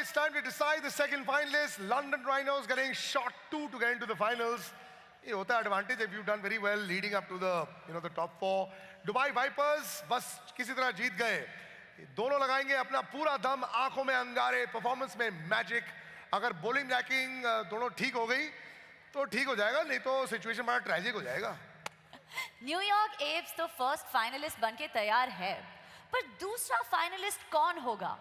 it's time to decide the second finalist. London Rhinos getting shot 2 to get into the finals. ये होता है advantage if you've done very well leading up to the top 4. Dubai Vipers बस किसी तरह जीत गए. दोनों लगाएंगे अपना पूरा दम, आंखों में अंगारे, परफॉर्मेंस में मैजिक. अगर बॉलिंग रैंकिंग दोनों ठीक हो गई तो ठीक हो जाएगा, नहीं तो सिचुएशन बड़ा ट्रेजिक हो जाएगा. न्यूयॉर्क एव्स तो फर्स्ट फाइनलिस्ट बनके तैयार है, पर दूसरा फाइनलिस्ट कौन होगा?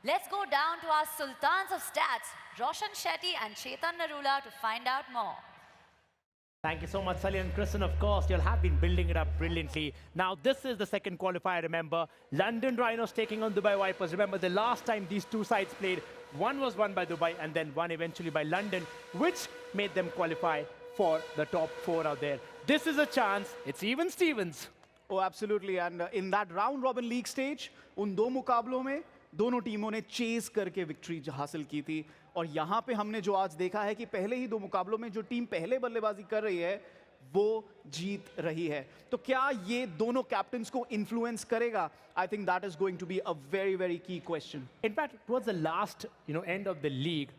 Let's go down to our sultans of stats, Roshan Shetty and Chetan Narula, to find out more. Thank you so much, Sully and Kristen. Of course, you'll have been building it up brilliantly. Now, this is the second qualifier, remember. London Rhinos taking on Dubai Vipers. Remember, the last time these two sides played, one was won by Dubai and then one eventually by London, which made them qualify for the top 4 out there. This is a chance. It's even Stevens. Oh, absolutely. And in that round-robin league stage, उन दो मुकाबलों में दोनों टीमों ने chess करके victory हासिल की थी. और यहाँ पे हमने जो आज देखा है कि पहले ही दो मुकाबलों में जो टीम पहले बल्लेबाजी कर रही है वो जीत रही है. तो क्या ये दोनों कैप्टन्स को इन्फ्लुएंस करेगा? I think that is going to be a very, very key question. In fact, towards the last end of the league,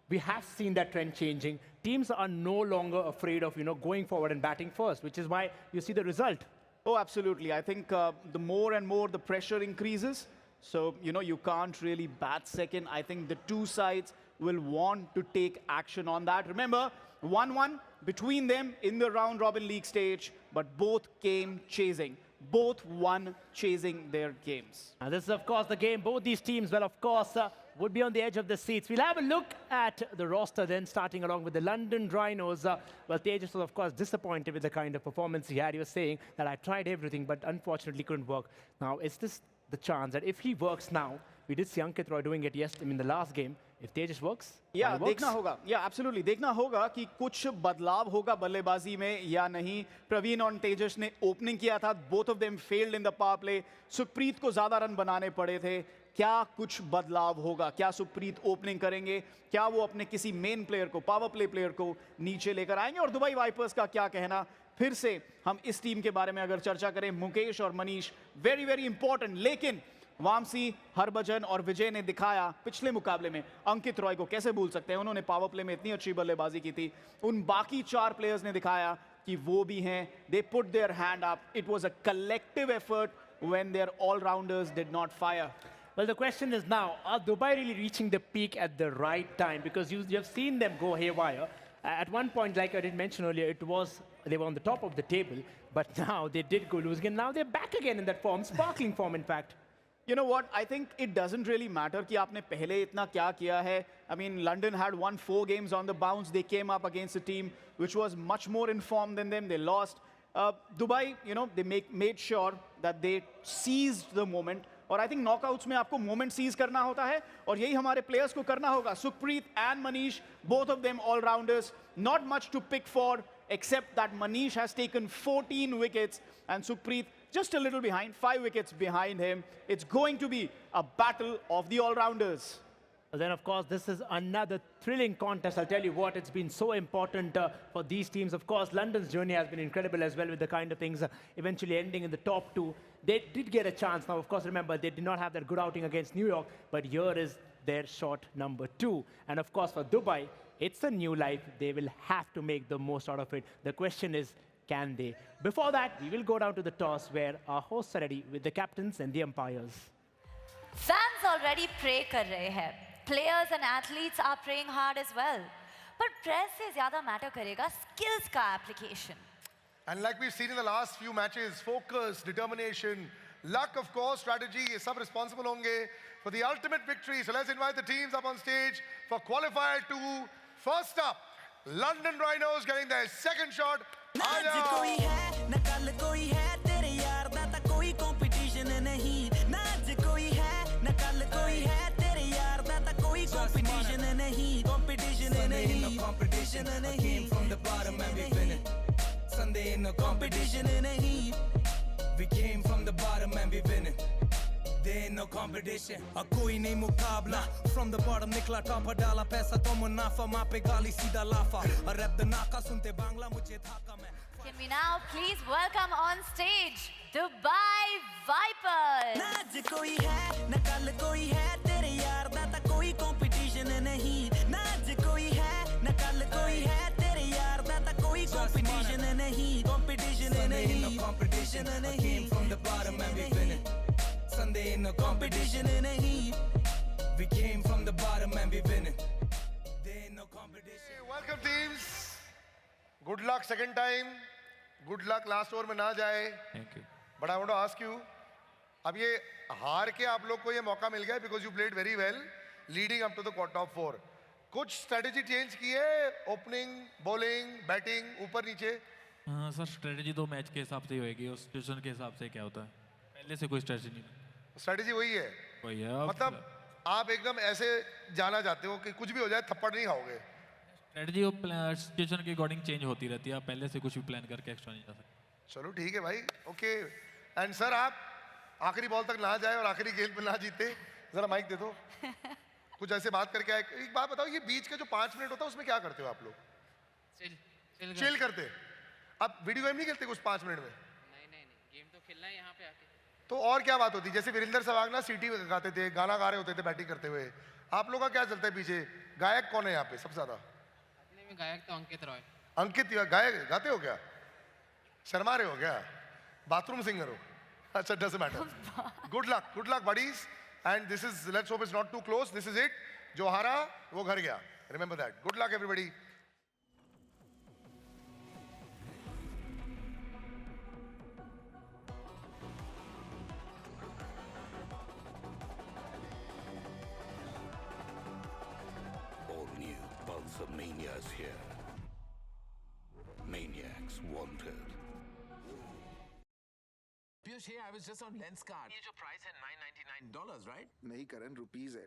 we have seen that trend changing. Teams are no longer afraid of going forward and batting first, which is why you see the result. Oh, absolutely. I think the more and more the pressure increases, so you can't really bat second. I think the two sides will want to take action on that. Remember, 1-1 between them in the round-robin league stage, but both came chasing. Both won chasing their games. And this is, of course, the game. Both these teams, well, of course, would be on the edge of the seats. We'll have a look at the roster then, starting along with the London Rhinos. Well, Tejas was, of course, disappointed with the kind of performance he had. He was saying that I tried everything, but unfortunately couldn't work. Now, is this the chance that if he works now, we did see Ankit Roy doing it in the last game. If Tejas works, yeah, देखना होगा. Yeah, absolutely. देखना होगा कि कुछ बदलाव होगा बल्लेबाजी में या नहीं. प्रवीण और तेजस ने ओपनिंग किया था. Both of them failed in the power play. Sukhpreet को ज़्यादा रन बनाने पड़े थे. क्या कुछ बदलाव होगा? क्या सुखप्रीत ओपनिंग करेंगे? क्या वो अपने किसी मेन प्लेयर को, पावर प्ले प्लेयर को नीचे लेकर आएंगे? और दुबई वाइपर्स का क्या कहना? फिर से हम इस टीम के बारे में अगर चर्चा करें, मुकेश और मनीष वेरी वेरी इंपॉर्टेंट. लेकिन वामसी, हरभजन और विजय ने दिखाया पिछले मुकाबले में. अंकित रॉय को कैसे भूल सकते हैं? उन्होंने पावर प्ले में इतनी अच्छी बल्लेबाजी की थी. उन बाकी 4 प्लेयर्स ने दिखाया कि वो भी हैं. They put their hand up. It was a collective effort when their allrounders did not fire. Well, the question is now, are Dubai really reaching the peak at the right time? Because you have seen them go haywire. At one point, like I did mention earlier, they were on the top of the table, but now they did go losing, and now they're back again in that form, sparkling form, in fact. You know what? I think it doesn't really matter कि आपने पहले इतना क्या किया है. I mean, London had won 4 games on the bounce. They came up against a team which was much more informed than them. They lost. Dubai, they made sure that they seized the moment. और I think knockouts में आपको moment seize करना होता है और यही हमारे players को करना होगा. Sukhpreet and Manish, both of them all-rounders. Not much to pick for, except that Manish has taken 14 wickets and Sukhpreet just a little behind, 5 wickets behind him. It's going to be a battle of the all-rounders. Then, of course, this is another thrilling contest. I'll tell you what, it's been so important for these teams. Of course, London's journey has been incredible as well, with the kind of things eventually ending in the top 2. They did get a chance. Now, of course, remember, they did not have that good outing against New York, but here is their shot number 2. And of course, for Dubai, it's a new life. They will have to make the most out of it. The question is, can they? Before that, we will go down to the toss, where our hosts are ready with the captains and the umpires. Fans already pray kar rahe hai. Players and athletes are praying hard as well. But press se zyada matter karega skills ka application. And like we've seen in the last few matches, focus, determination, luck, of course, strategy, ye sab responsible honge for the ultimate victory. So let's invite the teams up on stage for qualifier 2. First up, London Rhinos getting their second shot. Competition, I came from the bottom and we winning. Sunday in the competition nahi. We came from the bottom and we winning. There ain't no competition. कोई नहीं मुकाबला. From the bottom निकला top डाला पैसा तो मुनाफा माँ पे गाली सीधा लाफा. और रैप द नाका सुनते बांग्ला मुझे थाका मैं. Can we now please welcome on stage Dubai Vipers? ना आज कोई है ना कल कोई है तेरे यार दा ता कोई competition competition nahi, competition nahi, no competition nahi. I came from the bottom and we winning. Sunday ain't no competition nahi. We came from the bottom and we winning. There ain't no competition. Welcome teams. Good luck second time. Good luck last over में ना जाए. Thank you. But I want to ask you, अब ये हार के आप लोग को ये मौका मिल गया because you played very well, leading up to the top four. कुछ strategy change की है? Opening, bowling, batting, ऊपर नीचे? हाँ सर, स्ट्रेटजी तो मैच के हिसाब से ही होएगी और सिचुएशन के हिसाब से क्या होता है, पहले से कोई स्ट्रेटजी नहीं. Strategy वही है. वही है. मतलब आप एकदम ऐसे जाना चाहते हो कि कुछ भी हो जाए थप्पड़ नहीं खाओगे. स्ट्रेटजी सिचुएशन के अकॉर्डिंग चेंज होती रहती है, आप पहले से कुछ भी प्लान करके एक्स्ट्रा नहीं जा सकते. चलो ठीक है भाई. ओके. एंड सर आप आखिरी बॉल तक ना जाए और आखिरी गेंद पे ना जीते, जरा माइक दे दो. कुछ ऐसे बात करके आए. एक बात बताओ, ये बीच के जो 5 मिनट होता है उसमें क्या करते हो आप लोग? चिल करते. आप वीडियो गेम नहीं खेलते कुछ 5 मिनट में? नहीं गेम तो खेलना है यहाँ पे आके. तो और क्या बात होती? जैसे वीरेंद्र सहवाग ना सीटी गाते थे, गाना गा रहे होते थे बैटिंग करते हुए. आप लोग का क्या चलता है पीछे? गायक कौन है यहाँ पे सबसे ज्यादा? अपने में गायक तो अंकित रॉय. अंकित गायक गाते हो क्या? शर्मा रहे हो क्या? बाथरूम सिंगर हो? अच्छा, doesn't matter. Good luck buddies. And this is, let's hope it's not too close. This is it. जो हारा वो घर गया. Remember that. Good luck everybody. All new Pulsar Mania is here. Maniacs wanted. Piyush, hey, I was just on Lenskart. ये जो price है $999, right? नहीं करण, rupees है.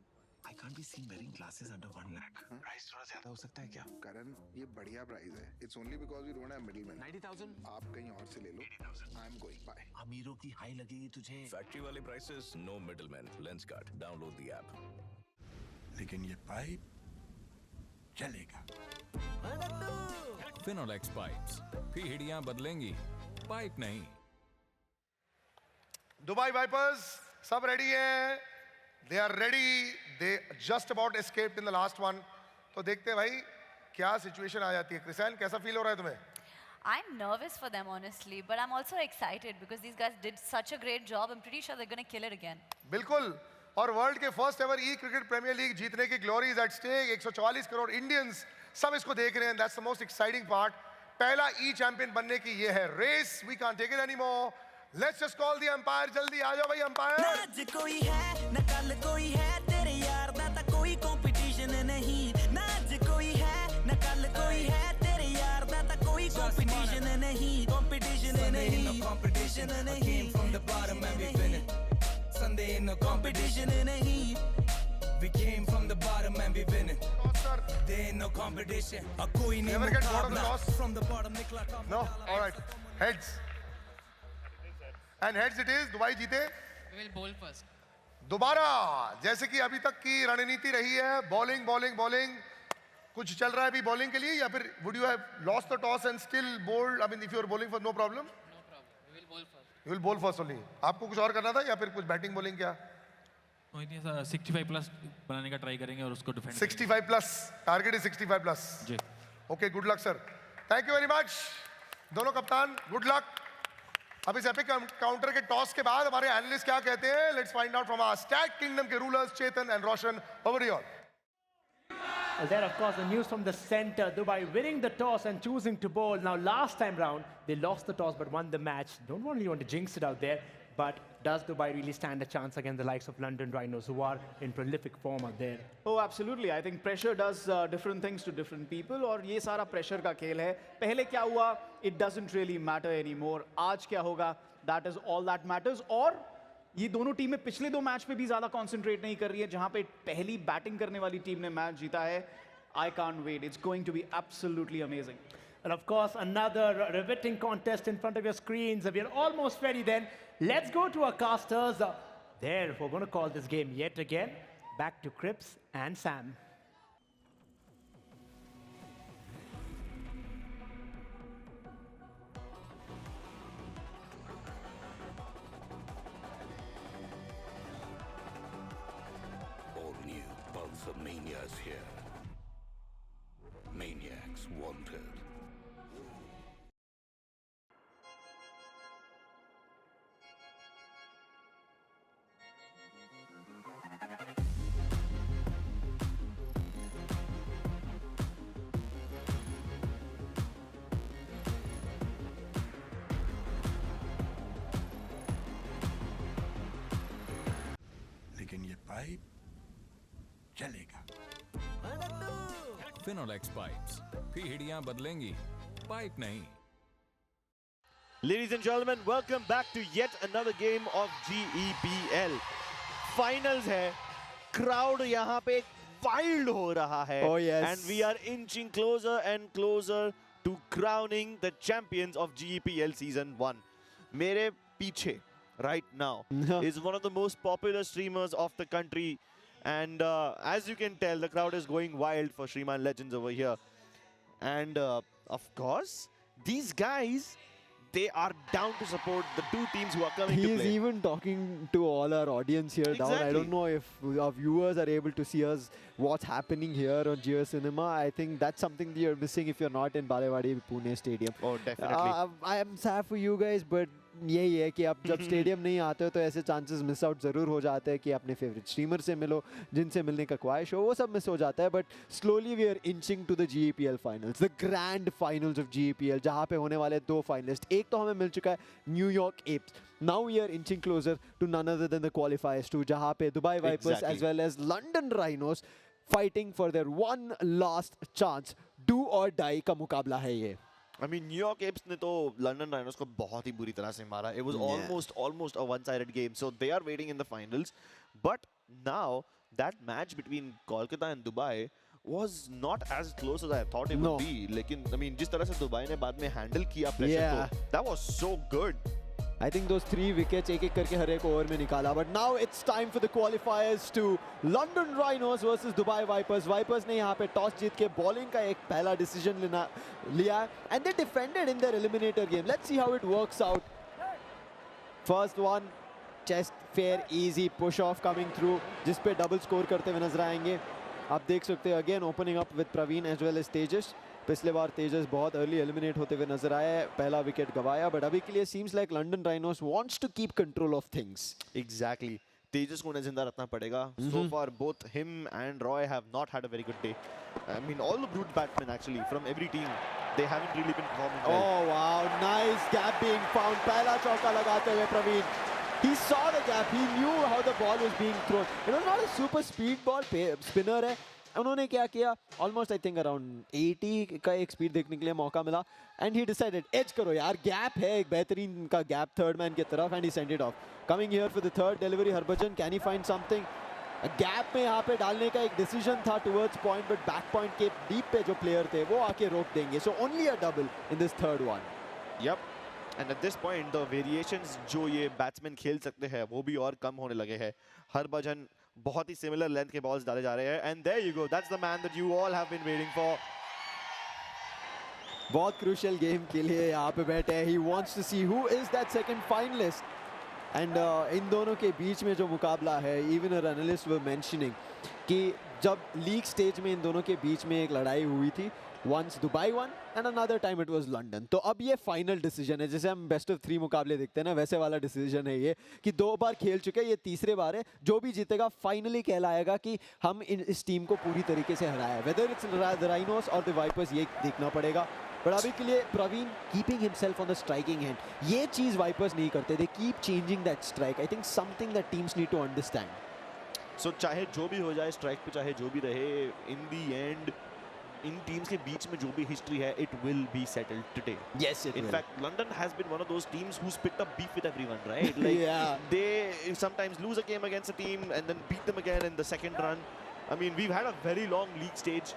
I can't be seen wearing glasses under 1 lakh. Price थोड़ा ज्यादा हो सकता है क्या? करण, ये बढ़िया प्राइस है. It's only because we don't have middlemen. 90,000. आप कहीं और से ले लो. 80,000. I'm going. Bye. अमीरों की हाई लगेगी तुझे. Factory वाले prices, no middleman. Lenskart. Download the app. लेकिन ये पाइप चलेगा. फिनोलेक्स पाइप्स, पीढ़ियां बदलेंगी, पाइप नहीं. दुबई वाइपर्स सब रेडी हैं. They are ready. They just about escaped in the last one. तो देखते हैं भाई क्या सिचुएशन आ जाती है. क्रिसान, कैसा फील हो रहा है तुम्हें? I'm nervous for them, honestly, but I'm also excited because these guys did such a great job. I'm pretty sure they're going to kill it again. बिल्कुल. और वर्ल्ड के first ever E cricket premier league जीतने की glory is at stake. 144 crore Indians सब इसको देख रहे हैं. That's the most exciting part. पहला ई चैंपियन बनने की ये है race. We can't take it anymore. Let's just call the umpire. जल्दी आ जाओ भाई अंपायर. आज कोई है न कल कोई है, तेरे यार दा ता कोई कंपटीशन नहीं. ना आज कोई है न कल कोई है, तेरे यार दा ता कोई कंपटीशन नहीं. कंपटीशन नहीं, no competition नहीं. I came from the bottom and we winning. Sunday ain't no competition nahi. We came from the bottom and we winning. There ain't no competition. Koi nahi Never get bored of the toss. From the bottom nikla top. No, all right. Heads. And heads it is. Dubai जीते. We will bowl first. दोबारा जैसे कि अभी तक की रणनीति रही है, बॉलिंग बॉलिंग बॉलिंग. कुछ चल रहा है अभी बॉलिंग के लिए, या फिर would you have lost the toss and still bowled? I mean, if you are bowling for no problem. No problem. We will bowl first. You will bowl first only. आपको कुछ और करना था या फिर कुछ बैटिंग बॉलिंग क्या? कोई नहीं सर, 65 प्लस बनाने का ट्राई करेंगे और उसको defend. 65 plus. Target is 65 plus. जी. Okay, good luck sir. Thank you very much दोनों कप्तान. Good luck. अब इस एपिक काउंटर के टॉस के बाद हमारे एनालिस्ट क्या कहते हैं, let's find out from our stack kingdom के rulers Chetan and Roshan. Over you all. Well, there, of course, the news from the center. Dubai winning the toss and choosing to bowl. Now, last time round, they lost the toss but won the match. Don't really want to jinx it out there, but does Dubai really stand a chance against the likes of London Rhinos, who are in prolific form out there? Oh, absolutely. I think pressure does different things to different people, और ये सारा pressure का खेल है. पहले क्या हुआ, it doesn't really matter anymore. आज क्या होगा, that is all that matters. और ये दोनों टीमें पिछले 2 मैच पे भी ज्यादा कंसंट्रेट नहीं कर रही है, जहां पे पहली बैटिंग करने वाली टीम ने मैच जीता है. I can't wait. It's going to be absolutely amazing. And of course, another riveting contest in front of your screens. We are almost ready then. Let's go to our casters. There, we're going to call this game yet again. Back to Cripps and Sam. All new Pulsar Mania is here. Maniacs wanted. Finolex pipes, पीढ़ियां बदलेंगी, pipe नहीं। Ladies and gentlemen, welcome back to yet another game of GEPL. Finals है, crowd यहाँ पे wild हो रहा है. Oh yes. And we are inching closer and closer to crowning the champions of GEPL Season 1. मेरे पीछे, right now, is one of the most popular streamers of the country. And as you can tell, the crowd is going wild for Shriman Legends over here. And of course, these guys, they are down to support the two teams who are coming to He is play. even talking to all our audience here down. I Exactly. don't know if our viewers are able to see us, what's happening here on Jio Cinema. I think that's something that you're missing if you're not in Balewadi Pune Stadium. Oh, definitely. I am sad for you guys, but यही है कि अब जब stadium नहीं आते हो तो ऐसे चांसेस मिस आउट ज़रूर हो जाते हैं कि अपने फेवरेट स्ट्रीमर से मिलो, जिनसे मिलने का ख्वाहिश हो, वो सब मिस हो जाता है. But slowly we are inching to the GEPL finals, the grand finals of GEPL, जहाँ पे होने वाले 2 फाइनलिस्ट. एक तो हमें मिल चुका है New York apps. Now we are inching closer to none other than the qualifiers 2, जहाँ पे Dubai Vipers as well as London Rhinos fighting for their one last chance. Do or die का मुकाबला है ये. I mean, New York Apes ने तो London Rhinos को बहुत ही बुरी तरह से मारा. It was almost a one-sided game. So they are waiting in the finals. But now that match between Kolkata and Dubai was not as close as I thought it would be. लेकिन I mean, जिस तरह से Dubai ने बाद में handle किया pressure को, that was so good. I think those 3 wickets एक-एक करके हर एक ओवर में निकाला. But now it's time for the qualifiers to London Rhinos versus Dubai Vipers. Vipers ने यहाँ पे टॉस जीत के बॉलिंग का एक पहला डिसीजन लिया and they defended in their eliminator game. Let's see how it works out. First one, just fair, easy push off coming through, जिस पे डबल स्कोर करते हुए नजर आएंगे. आप देख सकते हैं again opening up with Praveen as well as Tejas. पिछले बार तेजस बहुत अर्ली एलिमिनेट होते हुए नजर आए, पहला विकेट गवाया. बट अभी के लिए seems like London Rhinos wants to keep control of things. Exactly. Tejas को उन्हें जिंदा रखना पड़ेगा. So far, both him and Roy have not had a very good day. I mean, all the brute batsmen actually from every team, they haven't really been performing well. Oh wow, nice gap being found. पहला चौका लगाते हुए Praveen. He saw the gap. He knew how the ball was being thrown. It was not a super speed ball. Spinner है. उन्होंने क्या किया, almost I think around 80 का एक स्पीड देखने के लिए मौका मिला. एंड ही डिसाइडेड एज करो यार, गैप है एक बेहतरीन का गैप थर्ड मैन की तरफ. And he send it of. Coming here for the third delivery, Harbhajan can he find something. Gap में यहाँ पे डालने का एक डिसीजन था towards point, but back point के डीप पे जो प्लेयर थे वो आके रोक देंगे. So only a double in this third one. Yep. And at this point, the variations जो ये बैट्समैन खेल सकते हैं वो भी और कम होने लगे हैं. हरभजन बहुत ही सिमिलर लेंथ के बॉल्स डाले जा रहे हैं. And there you go. That's the man that you all have been waiting for. बहुत क्रूशियल गेम के लिए यहाँ पे बैठे हैं. He wants to see who is that second finalist. And इन दोनों के बीच में जो मुकाबला है, even our analysts were mentioning कि जब लीग स्टेज में इन दोनों के बीच में एक लड़ाई हुई थी, once Dubai won and another time it was London. तो अब ये फाइनल डिसीजन है. जैसे हम बेस्ट ऑफ 3 मुकाबले देखते हैं ना, वैसे वाला डिसीजन है ये कि 2 बार खेल चुके, ये तीसरे बार है. जो भी जीतेगा फाइनली कहलाएगा कि हम इस टीम को पूरी तरीके से हराया. वेदर इट्स द राइनोस और द वाइपर्स, ये देखना पड़ेगा. बट अभी के लिए Praveen keeping himself on the striking hand, ये चीज़ वाइपर्स नहीं करते. They keep changing that strike. I think something that teams need to understand. So चाहे जो भी हो जाए स्ट्राइक पे, चाहे जो भी रहे, इन दी एंड इन टीम्स के बीच में जो भी हिस्ट्री है, it will be settled today. Yes, it In will. fact, London has been one of those teams who's picked up beef with everyone, right? Like, Yeah. they sometimes lose a game against a team and then beat them again in the second run. I mean, we've had a very long league stage,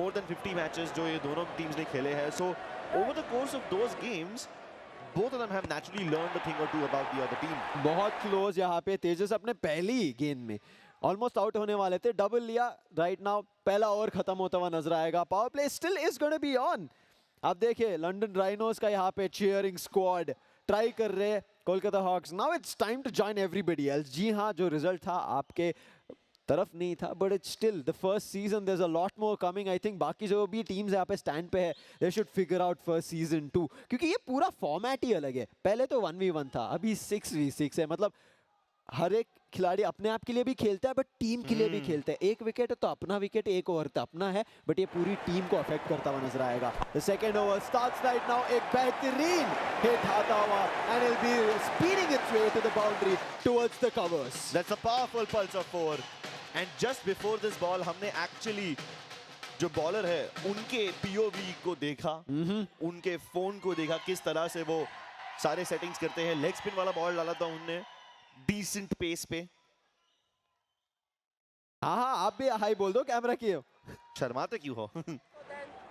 more than 50 matches जो ये दोनों teams ने खेले हैं. So over the course of those games, both of them have naturally learned a thing or two about the other team. बहुत close यहाँ पे. तेजस अपने पहली गेंद में ऑलमोस्ट आउट होने वाले थे, डबल लिया. राइट नाउ पहला ओवर खत्म होता हुआ नजर आएगा. Power play still is gonna be on. अब देखिए लंडन राइनोस का यहाँ पे चीयरिंग स्क्वाड ट्राई कर रहे हैं Kolkata hawks. Now it's time to join everybody else. जी हाँ, जो रिजल्ट था आपके तरफ नहीं था, but it's still the first season. There is a lot more coming. I think बाकी जो भी टीम्स यहाँ पे स्टैंड पे है, they should figure out first season 2, क्योंकि ये पूरा फॉर्मेट ही अलग है. पहले तो 1v1 था, अभी 6v6 है. मतलब हर एक खिलाड़ी अपने आप के लिए भी खेलता है, बट टीम के लिए भी खेलता है. एक विकेट है तो अपना विकेट, एक ओवर तो अपना है, बट ये पूरी टीम को अफेक्ट करता हुआ नजर आएगा. The second over starts right now. एक बेहतरीन हिट आता हुआ and it will be speeding its way to the boundary towards the covers. That's a powerful pulse of 4. And just before this ball, हमने actually जो bowler है उनके POV को देखा, उनके फोन को देखा, किस तरह से वो सारे सेटिंग्स करते हैं। लेग स्पिन वाला बॉल डाला था उनने डिसेंट पेस पे। हाँ आप भी हाई बोल दो कैमरा की हो। शर्माते क्यों हो?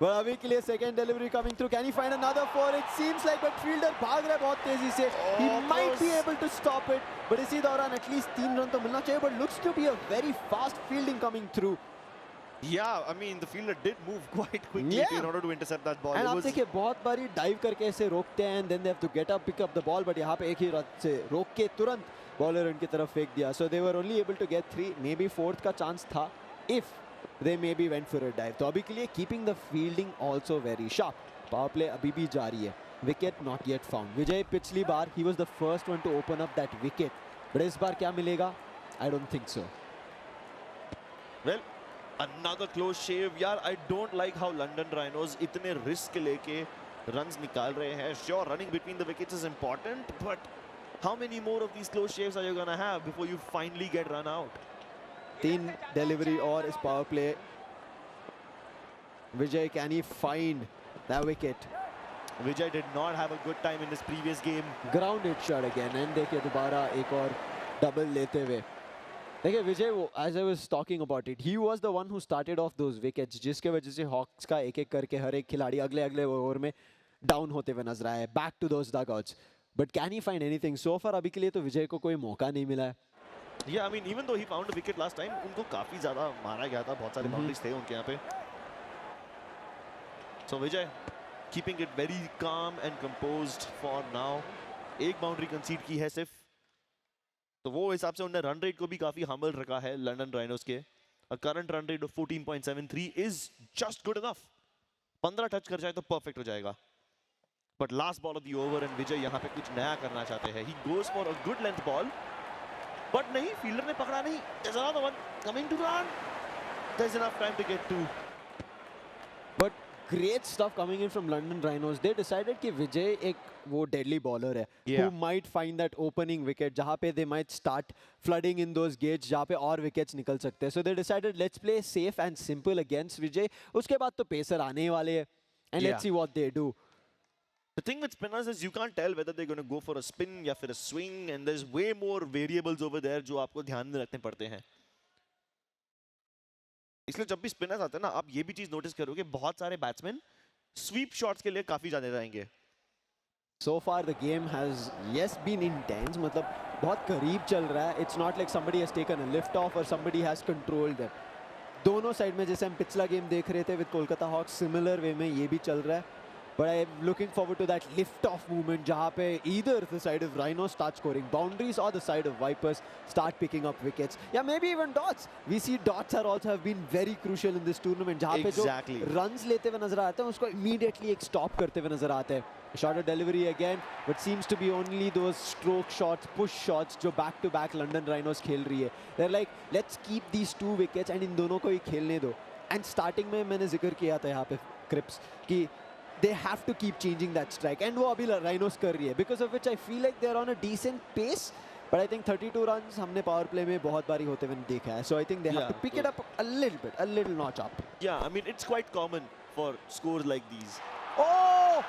Well, अभी के लिए second delivery coming through, can he find another 4? It seems like but fielder भाग रहा है बहुत तेजी से, he might be able to stop it, but इसी दौरान एटलीस्ट 3 रन तो मिलना चाहिए, but looks to be a very fast fielding coming through. Yeah, I mean the fielder did move quite quickly in order to intercept that ball. And आप देखिए बहुत बारी dive करके ऐसे रोकते हैं, then they have to get up, pick up the ball, but यहाँ पे एक ही रन से रोक के तुरंत बॉलर उनकी तरफ फेंक दिया। So they were only able to get 3, maybe 4th का चांस था if they maybe went for a dive। तो अभी के लिए keeping the fielding also very sharp। Power play अभी भी जारी है, wicket not yet found। विजय पिछली बार he was the first one to open up that wicket, but इस बार क्या मिलेगा? I don't think so। Well, another close shave यार। I don't like how London Rhinos इतने रिस्क लेके runs निकाल रहे हैं। Sure, running between the wickets is important, but how many more of these close shaves are you gonna have before you finally get run out? 3 delivery और इस power play. Vijay can he find that wicket? Vijay did not have a good time in this previous game। Grounded shot again, and देखिए दोबारा एक और double लेते हुए। देखिए विजय, वो as I was talking about it, he was the one who started off those wickets, जिसके वजह से हॉक्स का एक-एक करके हर एक खिलाड़ी अगले ओवर में डाउन होते हुए नजर आए, back to those dugouts। But can he find anything? So far अभी के लिए तो विजय को कोई मौका नहीं मिला है। Yeah, I mean even though he found a wicket last time, उनको काफी ज्यादा मारा गया था, बहुत सारे बाउंड्रीज थे उनके यहाँ पे। So Vijay keeping it very calm and composed for now। एक बाउंड्री कंसीड की है सिर्फ, तो वो हिसाब से उन्होंने रन रेट को भी काफी हम्बल रखा है लंदन राइनोस के। A current run rate of 14.73 is just good enough। 15 touch कर जाए तो परफेक्ट हो जाएगा। But last ball of the over and विजय यहाँ पे कुछ नया करना चाहते हैं। He goes for a good length ball, but नहीं, फील्डर ने पकड़ा नहीं। There's another one coming to run। There's enough time to get 2। But great stuff coming in from London Rhinos। They decided कि विजय एक वो deadly bowler है, who might find that opening wicket, जहाँ पे they might start flooding in those gates, जहाँ पे और wickets निकल सकते हैं। So they decided let's play safe and simple against विजय। उसके बाद तो पेसर आने ही वाले हैं, and let's see what they do। The thing with spinners is you can't tell whether they're going to go for a spin या फिर a swing, and there's way more variables over there जो आपको ध्यान में रखने पड़ते हैं। इसलिए जब भी स्पिनर्स आते हैं ना, आप ये भी चीज नोटिस करोगे, बहुत सारे बैट्समैन स्वीप शॉट्स के लिए काफी ज्यादा जाएंगे। So far the game has yes been intense, मतलब बहुत करीब चल रहा है। It's not like somebody has taken a lift off or somebody has controlled them। दोनों साइड में जैसे हम पिछला गेम देख रहे थे with Kolkata Hawks, similar way में ये भी चल रहा है। But I am looking forward to that lift-off movement, जहाँ पे either the side of Rhinos start scoring boundaries or the side of Vipers start picking up wickets. Yeah, maybe even dots. We see dots are also have been very crucial in this tournament, जहाँ पे जो runs लेते हुए नजर आते हैं, उसको immediately एक stop करते हुए नजर आते हैं। Shorter delivery again, but seems to be only those stroke shots, push shots जो back-to-back London Rhinos खेल रही है। They're like, let's keep these 2 wickets and इन दोनों को ही खेलने दो। And starting में मैंने जिक्र किया था यहाँ पे क्रिप्स कि they have to keep changing that strike, and वो अभी Rhinos कर रही है, because of which I feel like they're on a decent pace, but I think 32 runs हमने power play में बहुत बारी होते हुए देखा है, so I think they have to pick it up a little notch up। Yeah, I mean it's quite common for scores like these। Oh!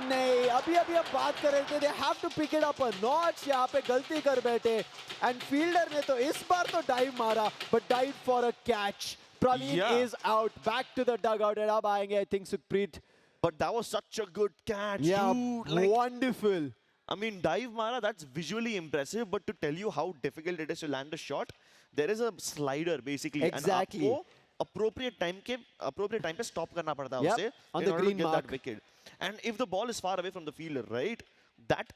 नहीं, अभी हम बात कर रहे थे, they have to pick it up a notch। यहाँ पे गलती कर बैठे, and fielder ने तो इस बार तो dive मारा, but dive for a catch। Praveen is out, back to the dugout, and अब आएंगे I think Sukhpreet। But that was such a good catch, dude. Like, wonderful। I mean, dive mara, that's visually impressive, but to tell you how difficult it is to land a shot, there is a slider basically, exactly, and आपको appropriate time पे stop करना पड़ता है उसे on in the order green to get mark that wicket। And if the ball is far away from the fielder, right, that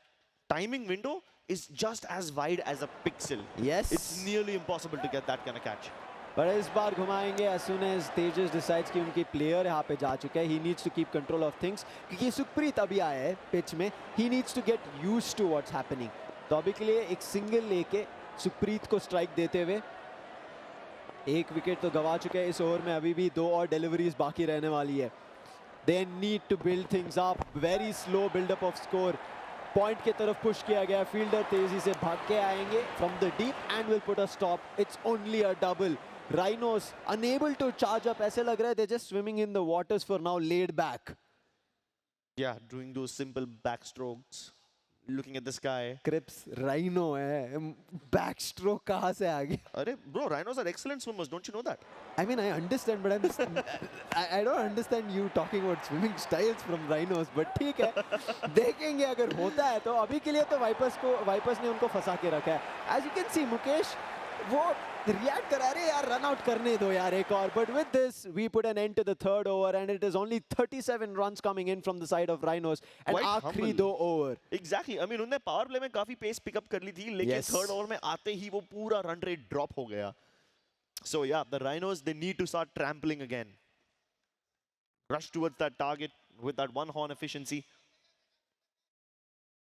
timing window is just as wide as a pixel। Yes, it's nearly impossible to get that kind of catch। पर इस बार घुमाएंगे as soon as तेजस decides कि उनकी player यहाँ पे जा चुके हैं। He needs to keep control of things, क्योंकि सुखप्रीत अभी आया है पिच में। He needs to get used to what's happening। तो अभी के लिए एक सिंगल लेके सुखप्रीत को स्ट्राइक देते हुए एक विकेट तो गवा चुके हैं इस ओवर में। अभी भी 2 और डिलीवरीज बाकी रहने वाली है। They need to build things up, very slow build up of score। Point की तरफ पुश किया गया, फील्डर तेजी से भाग के आएंगे from the deep and will put a stop। It's only a double। Rhinos unable to charge up. ऐसे लग रहा है they're just swimming in the waters for now, laid back. Yeah, doing those simple backstrokes, looking at the sky. Crips Rhino है, backstroke कहाँ से आ गया? अरे bro, rhinos are excellent swimmers, don't you know that? I mean, I understand, but I'm just, I don't understand you talking about swimming styles from Rhinos. But ठीक है, देखेंगे अगर होता है तो अभी के लिए तो Vipers ने उनको फंसा के रखा है. As you can see, Mukesh वो react करा रहे यार, run out करने दो यार एक और. But with this, we put an end to the third over, and it is only 37 runs coming in from the side of Rhinos. And आखिरी 2 over. Exactly. I mean, उन्होंने power play में काफी pace pick up कर ली थी, लेकिन third over में आते ही वो पूरा run rate drop हो गया. So yeah, the Rhinos, they need to start trampling again. Rush towards that target with that one horn efficiency.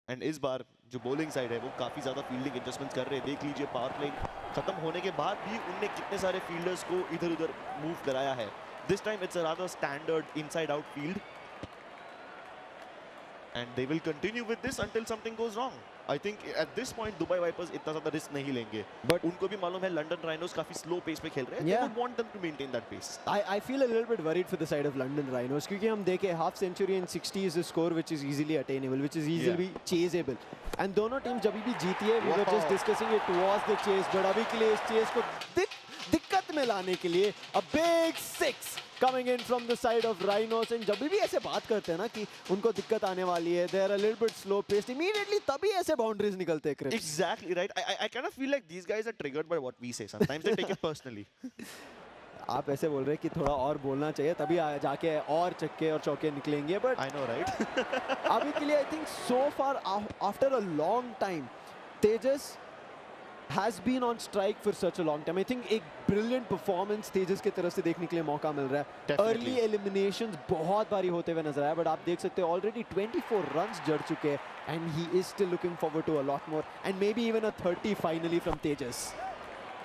And इस बार जो bowling side है वो काफी ज़्यादा fielding adjustments कर रहे हैं. देख लीजिए power play खत्म होने के बाद भी उनने कितने सारे fielders को इधर-उधर move कराया है. This time it's a rather standard inside-out field. And they will continue with this until something goes wrong. I think at this point Dubai Vipers इतना ज़्यादा risk नहीं लेंगे. But उनको भी मालूम है London Rhinos काफी slow pace पे खेल रहे हैं. They would want them to maintain that pace. I feel a little bit worried for the side of London Rhinos क्योंकि हम देखें half century and 60 is a score which is easily attainable, which is easily chaseable. And दोनों teams जब भी जीती है, we were just discussing it was the chase, but अभी के लिए इस chase को दिक्कत में लाने के लिए a big 6 coming in from the side of Rhinos. And जब भी ऐसे बात करते हैं ना कि उनको दिक्कत आने वाली है, they are a little bit slow paced, immediately तभी ऐसे boundaries निकलते हैं Crips. Exactly right. I kind of feel like these guys are triggered by what we say. Sometimes they take it personally. आप ऐसे बोल रहे हैं कि थोड़ा और बोलना चाहिए तभी जाके और चक्के और चौके निकलेंगे. But I know, right? अभी के लिए I think so far after a long time, Tejas has been on strike for such a long time. I think एक brilliant performance Tejas की तरफ से देखने के लिए मौका मिल रहा है. Definitely. Early eliminations बहुत बारी होते हुए नजर आया, but आप देख सकते हैं already 24 runs जड़ चुके हैं, and he is still looking forward to a lot more, and maybe even a 30 finally from Tejas.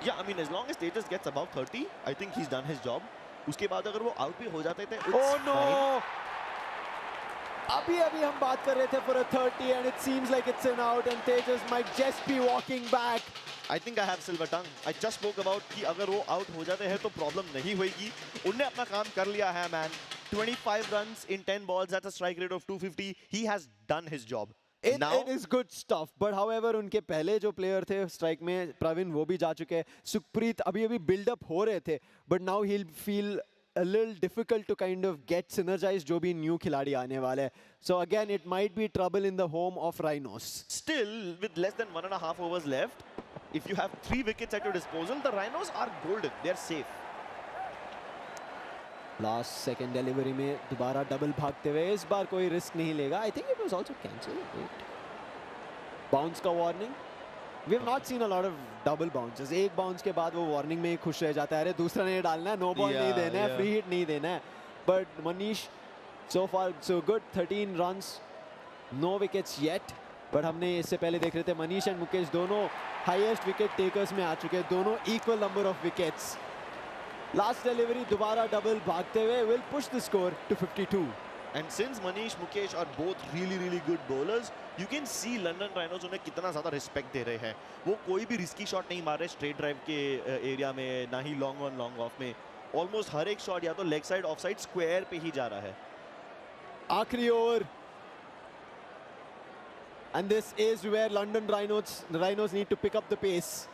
Yeah, I mean as long as Tejas gets above 30, I think he's done his job. उसके बाद अगर वो out भी हो जाते थे, oh no! अभी हम बात कर रहे थे for a 30 and it seems like it's an out and Tejas might just be walking back. I think I have silver tongue. I just spoke about कि अगर वो out हो जाते हैं तो problem नहीं होगी. उनने अपना काम कर लिया है man. 25 runs in 10 balls, that's a strike rate of 250. He has done his job. It is good stuff, but however उनके पहले जो player थे strike में, प्रवीण वो भी जा चुके हैं. सुखप्रीत अभी build up हो रहे थे, but now he'll feel a little difficult to kind of get synergized जो भी new खिलाड़ी आने वाले हैं. So again, it might be trouble in the home of Rhinos. Still, with less than 1.5 overs left, if you have 3 wickets at your disposal, the Rhinos are golden. They're safe. Last second delivery में दोबारा double भागते हुए, इस बार कोई risk नहीं लेगा. I think it was also cancelled. Bounce का warning. We have not seen a lot of double bounces. एक bounce के बाद वो warning में ही खुश रह जाता है. अरे दूसरा नहीं डालना है, no ball नहीं देना है, free hit नहीं देना है. But Manish, so far so good. 13 runs, no wickets yet. But हमने इससे पहले देख रहे थे Manish and Mukesh दोनों highest wicket takers में आ चुके हैं. दोनों equal number of wickets. Last delivery दोबारा double भागते हुए will push the score to 52. And since Manish, Mukesh are both really good bowlers, you can see London Rhinos उन्हें कितना ज़्यादा respect दे रहे हैं. वो कोई भी risky shot नहीं मार रहे straight drive के area में, ना ही long on long off में. Almost हर एक shot या तो leg side off side square पे ही जा रहा है. आखिरी over. And this is where London Rhinos need to pick up the pace.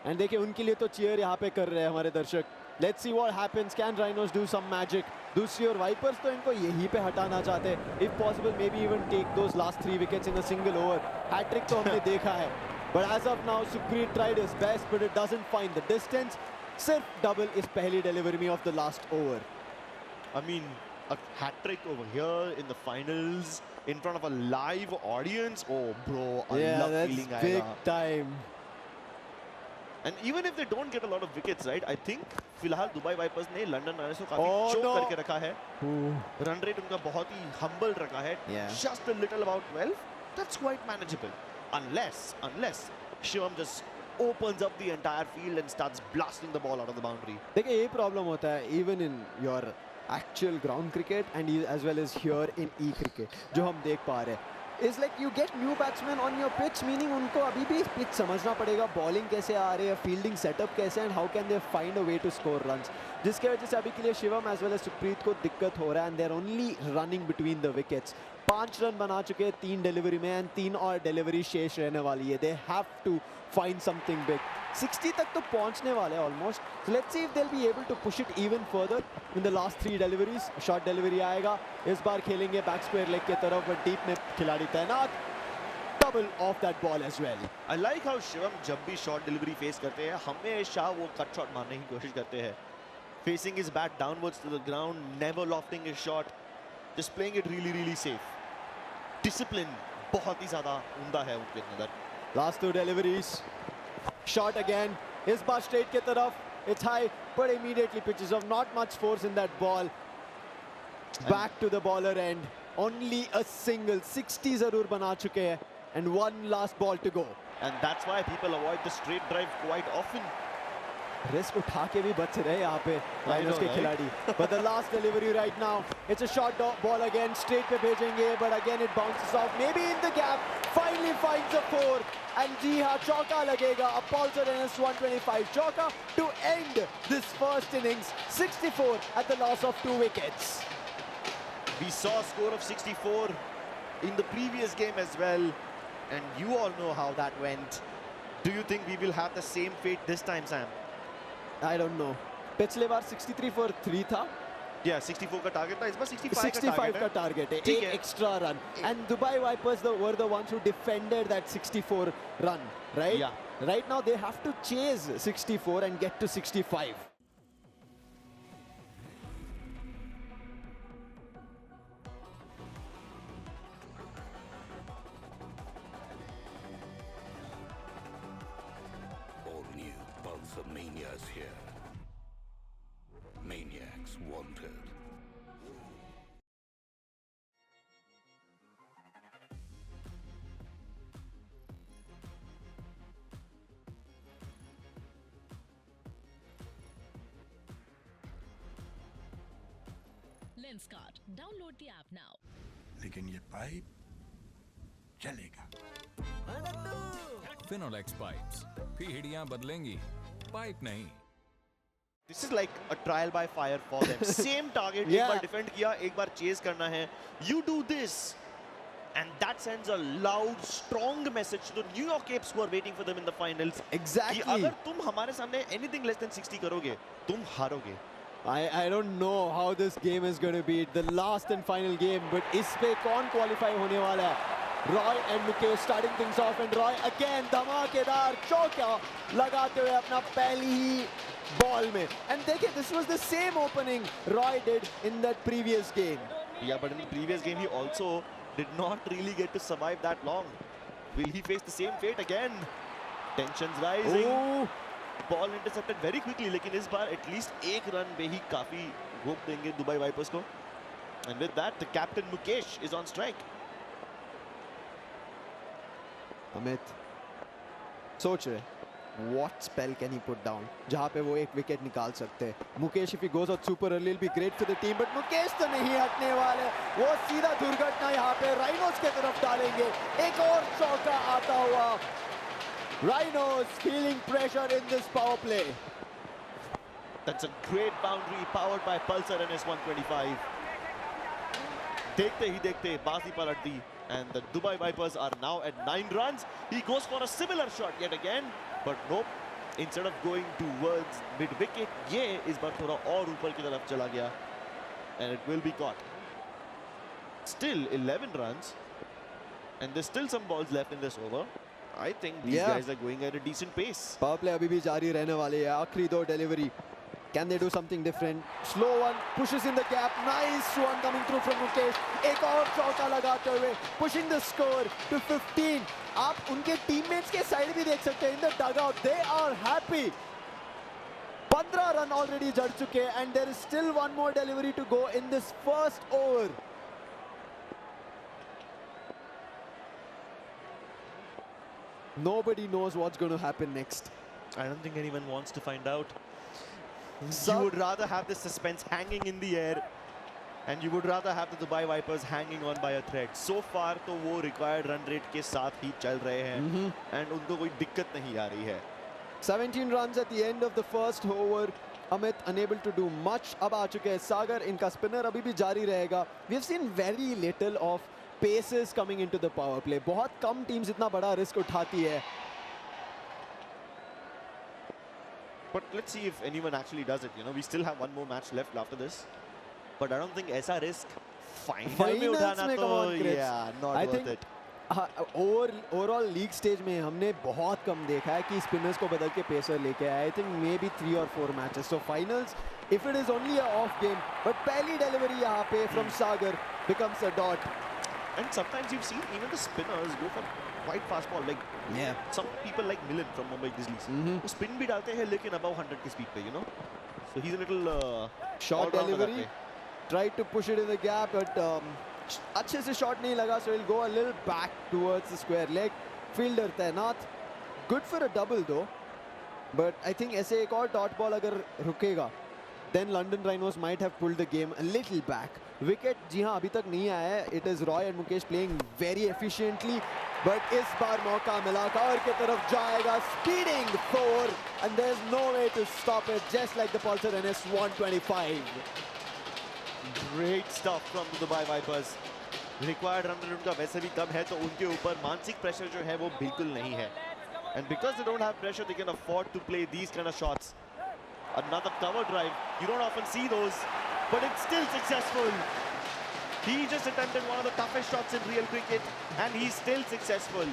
And देखिए उनके लिए तो cheer यहाँ पे कर रहे हैं हमारे दर्शक. Let's see what happens. Can Rhinos do some magic? दूसरी ओर Vipers तो इनको यहीं पे हटाना चाहते हैं. If possible, maybe even take those last 3 wickets in a single over. Hat-trick तो हमने देखा है. But as of now, Sukhpreet tried his best, but it doesn't find the distance. सिर्फ double इस पहली delivery of the last over. I mean, a hat-trick over here in the finals in front of a live audience. Oh, bro, I love feeling that's big time. And even if they don't get a lot of wickets, right? I think फिलहाल Dubai Vipers ने London Rhinos को काफी choke करके रखा है. Run rate उनका बहुत ही humble रखा है. Just a little about 12. That's quite manageable. Unless Shivam just opens up the entire field and starts blasting the ball out of the boundary. देखिए ये problem होता है even in your actual ground cricket and as well as here in e-cricket जो हम देख पा रहे हैं. is like you get new batsmen on your pitch, meaning उनको अभी भी pitch समझना पड़ेगा, bowling कैसे आ रही है, fielding setup कैसे है, and how can they find a way to score runs. जिसके वजह से अभी के लिए Shivam as well as Supreet को दिक्कत हो रहा है, and they're only running between the wickets. 5 run बना चुके हैं 3 डिलीवरी में, and 3 और डिलीवरी शेष रहने वाली है. They have to find something big. 60 तक तो पहुंचने वाले हैं almost. So let's see if they'll be able to push it even further in the last 3 deliveries. Short delivery आएगा. इस बार खेलेंगे बैक स्क्वायर लेग के तरफ, but deep में खिलाड़ी तैनात. Double off that ball as well. I like how Shivam जब भी short delivery face करते हैं, हमेशा वो cut shot मारने की कोशिश करते हैं. Facing his bat downwards to the ground, never lofting his shot, just playing it really safe. Discipline बहुत ही ज़्यादा उम्दा है उनके अंदर. Last 2 deliveries. Shot again. इस बार straight के तरफ. It's high, but immediately pitches off. Not much force in that ball. Back to the bowler end. Only a single. 60 जरूर बना चुके हैं. And one last ball to go. And that's why people avoid the straight drive quite often. Risk उठा के भी बच रहे यहाँ पे राइनोज के खिलाड़ी. But the last delivery right now, it's a short ball again, straight पे भेजेंगे, but again it bounces off, maybe in the gap, finally finds a 4, and जी हाँ चौका लगेगा. A Paulson Ennis 125 चौका to end this first innings. 64 at the loss of 2 wickets. We saw a score of 64 in the previous game as well, and you all know how that went. Do you think we will have the same fate this time, Sam? I don't know. पिछले बार 63 for 3 था. Yeah, 64 का target था, इस बार 65 का target है. एक extra run. And Dubai Vipers were the ones who defended that 64 run, right? Yeah. Right now they have to chase 64 and get to 65. All new Pulsar Mania's here. Maniacs wanted. Lenskart. Download the app now. लेकिन ये pipe चलेगा. Finolex pipes. पीढ़ियां बदलेंगी, pipe नहीं. This is like a trial by fire for them. Same target. Yeah. एक बार defend किया, एक बार chase करना है. You do this, and that sends a loud, strong message to the New York Apes who are waiting for them in the finals. Exactly. कि अगर तुम हमारे सामने anything less than 60 करोगे, तुम हारोगे. I don't know how this game is going to be. The last and final game, but इस पे कौन qualify होने वाला है? Roy and Mukesh starting things off, and Roy again धमाकेदार चौका लगाते हुए अपना पहली ही बॉल में. And देखिए, this was the same opening Roy did in that previous game. Yeah, but in the previous game he also did not really get to survive that long. Will he face the same fate again? Tensions rising. Oh. Ball intercepted very quickly, लेकिन इस बार at least एक run पे ही काफी hope देंगे Dubai wipers को. And with that, the captain Mukesh is on strike. Amit सोच रहे what spell can he put down जहाँ पे वो एक विकेट निकाल सकते हैं. Mukesh if he goes out super early will be great for the team, but Mukesh तो नहीं हटने वाले. वो सीधा दुर्घटना यहाँ पे राइनोज के तरफ डालेंगे. एक और चौका आता हुआ. Rhinos feeling pressure in this power play. That's a great boundary powered by Pulsar Ennis 125. देखते ही देखते बाजी पलट दी, and the Dubai Vipers are now at 9 runs. He goes for a similar shot yet again, but nope. Instead of going towards mid wicket, ये इस बार थोड़ा और ऊपर की तरफ चला गया, and it will be caught. Still 11 runs, and there's still some balls left in this over. I think these guys are going at a decent pace. Power play अभी भी जारी रहने वाले हैं. आखिरी 2 delivery. Can they do something different? Slow one, pushes in the gap. Nice one coming through from Mukesh. एक और चौका लगाते हुए pushing the score to 15. आप उनके teammates के side भी देख सकते हैं. In the dugout, they are happy. 15 run already जड़ चुके हैं, and there is still one more delivery to go in this first over. Nobody knows what's going to happen next. I don't think anyone wants to find out. You would rather have the suspense hanging in the air. and you would rather have the Dubai Vipers hanging on by a thread. So far तो वो required run rate के साथ ही चल रहे हैं and उनको कोई दिक्कत नहीं आ रही है. 17 runs at the end of the first over. Amit unable to do much. अब आ चुके हैं सागर, इनका स्पिनर अभी भी जारी रहेगा. We have seen very little of paces coming into the power play. बहुत कम टीम्स इतना बड़ा रिस्क उठाती है. But let's see if anyone actually does it. You know, we still have one more match left after this. But I don't think ऐसा risk final में उठाना तो not worth it. Overall league stage में हमने बहुत कम देखा है कि स्पिनर्स को बदल के पेसर लेके आए. I think may be 3 or 4 matches. So finals if it is only a of game, but पहली डिलीवरी यहाँ पे from Sagar becomes a dot. And sometimes you've seen even the spinners go for quite fast ball. Like some people like Millen from Mumbai Grizzlies, वो spin भी डालते हैं लेकिन above 100 की speed पे, you know. So he's a little short delivery. Tried to push it in the gap, but अच्छे से shot नहीं लगा. So he'll go a little back towards the square leg. Fielder तैनात. Good for a double though. But I think ऐसे एक और dot ball अगर रुकेगा, then London Rhinos might have pulled the game a little back. Wicket जी हाँ अभी तक नहीं आया है. It is Roy and Mukesh playing very efficiently. But इस बार मौका मिला, कवर की तरफ जाएगा, speeding 4 and there's no way to stop it. Just like the Pulsar NS 125. Great stuff from the Dubai Vipers. Required run rate उनका वैसे भी कम है तो उनके ऊपर मानसिक प्रेशर जो है वो बिल्कुल नहीं है. And because they don't have pressure, they can afford to play these kind of shots. Another cover drive. You don't often see those, but it's still successful. He just attempted one of the toughest shots in real cricket, and he's still successful.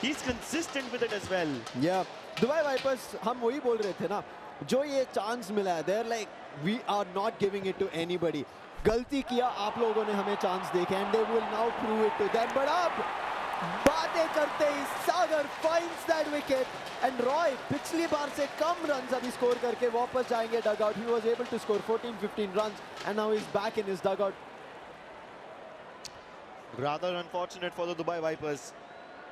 He's consistent with it as well. Yeah, Dubai Vipers, हम वही बोल रहे थे ना, जो ये chance मिला है, they're like, we are not giving it to anybody. गलती किया आप लोगों ने हमें चांस देखे, and they will now prove it to them. But अब बातें करते ही सागर finds that wicket, and Roy पिछली बार से कम runs अभी स्कोर करके वापस जाएंगे dugout. He was able to score 14-15 runs, and now he's back in his dugout. Rather unfortunate for the Dubai Vipers,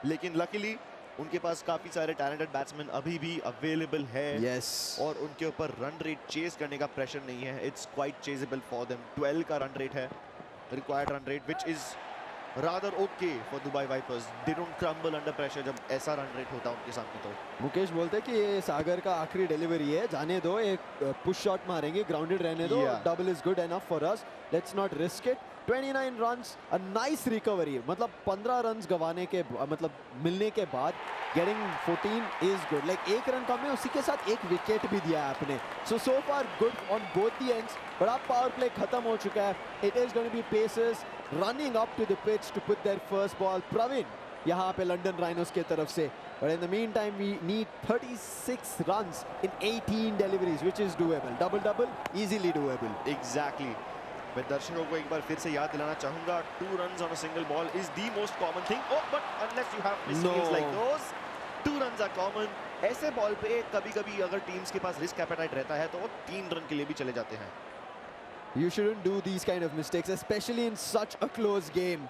लेकिन luckily उनके पास काफी सारे talented batsmen अभी भी available है. Yes. और उनके ऊपर run rate chase करने का pressure नहीं है. It's quite chaseable for them. 12 का run rate है, required run rate, which is rather okay for Dubai Vipers. They don't crumble under pressure जब ऐसा run rate होता है उनके सामने तो. मुकेश बोलते हैं कि ये सागर का आखिरी डिलीवरी है, जाने दो, एक पुश शॉट मारेंगे, ग्राउंडेड रहने दो. Double is good enough for us, let's not risk it. 29 runs, a nice recovery. मतलब 15 runs गवाने के मतलब मिलने के बाद getting 14 is good. Like एक रन कम है, उसी के साथ एक विकेट भी दिया है आपने. So far good on both the ends. but अब पावर प्ले खत्म हो चुका है. It is going to be Pacers running up to the pitch to put their first ball. Praveen यहाँ पे लंडन राइनोस की तरफ से. But in the meantime, we need 36 runs in 18 deliveries, which is doable. Double, easily doable. Exactly. मैं दर्शकों को एक बार फिर से याद दिलाना चाहूंगा, 2 runs on a single ball is the most common thing. Oh, but unless you have mistakes like those, 2 runs are common. ऐसे बॉल पे कभी-कभी अगर टीम्स के पास रिस्क एपेटाइट रहता है तो वो 3 रन के लिए भी चले जाते हैं. You shouldn't do these kind of mistakes, especially in such a close game.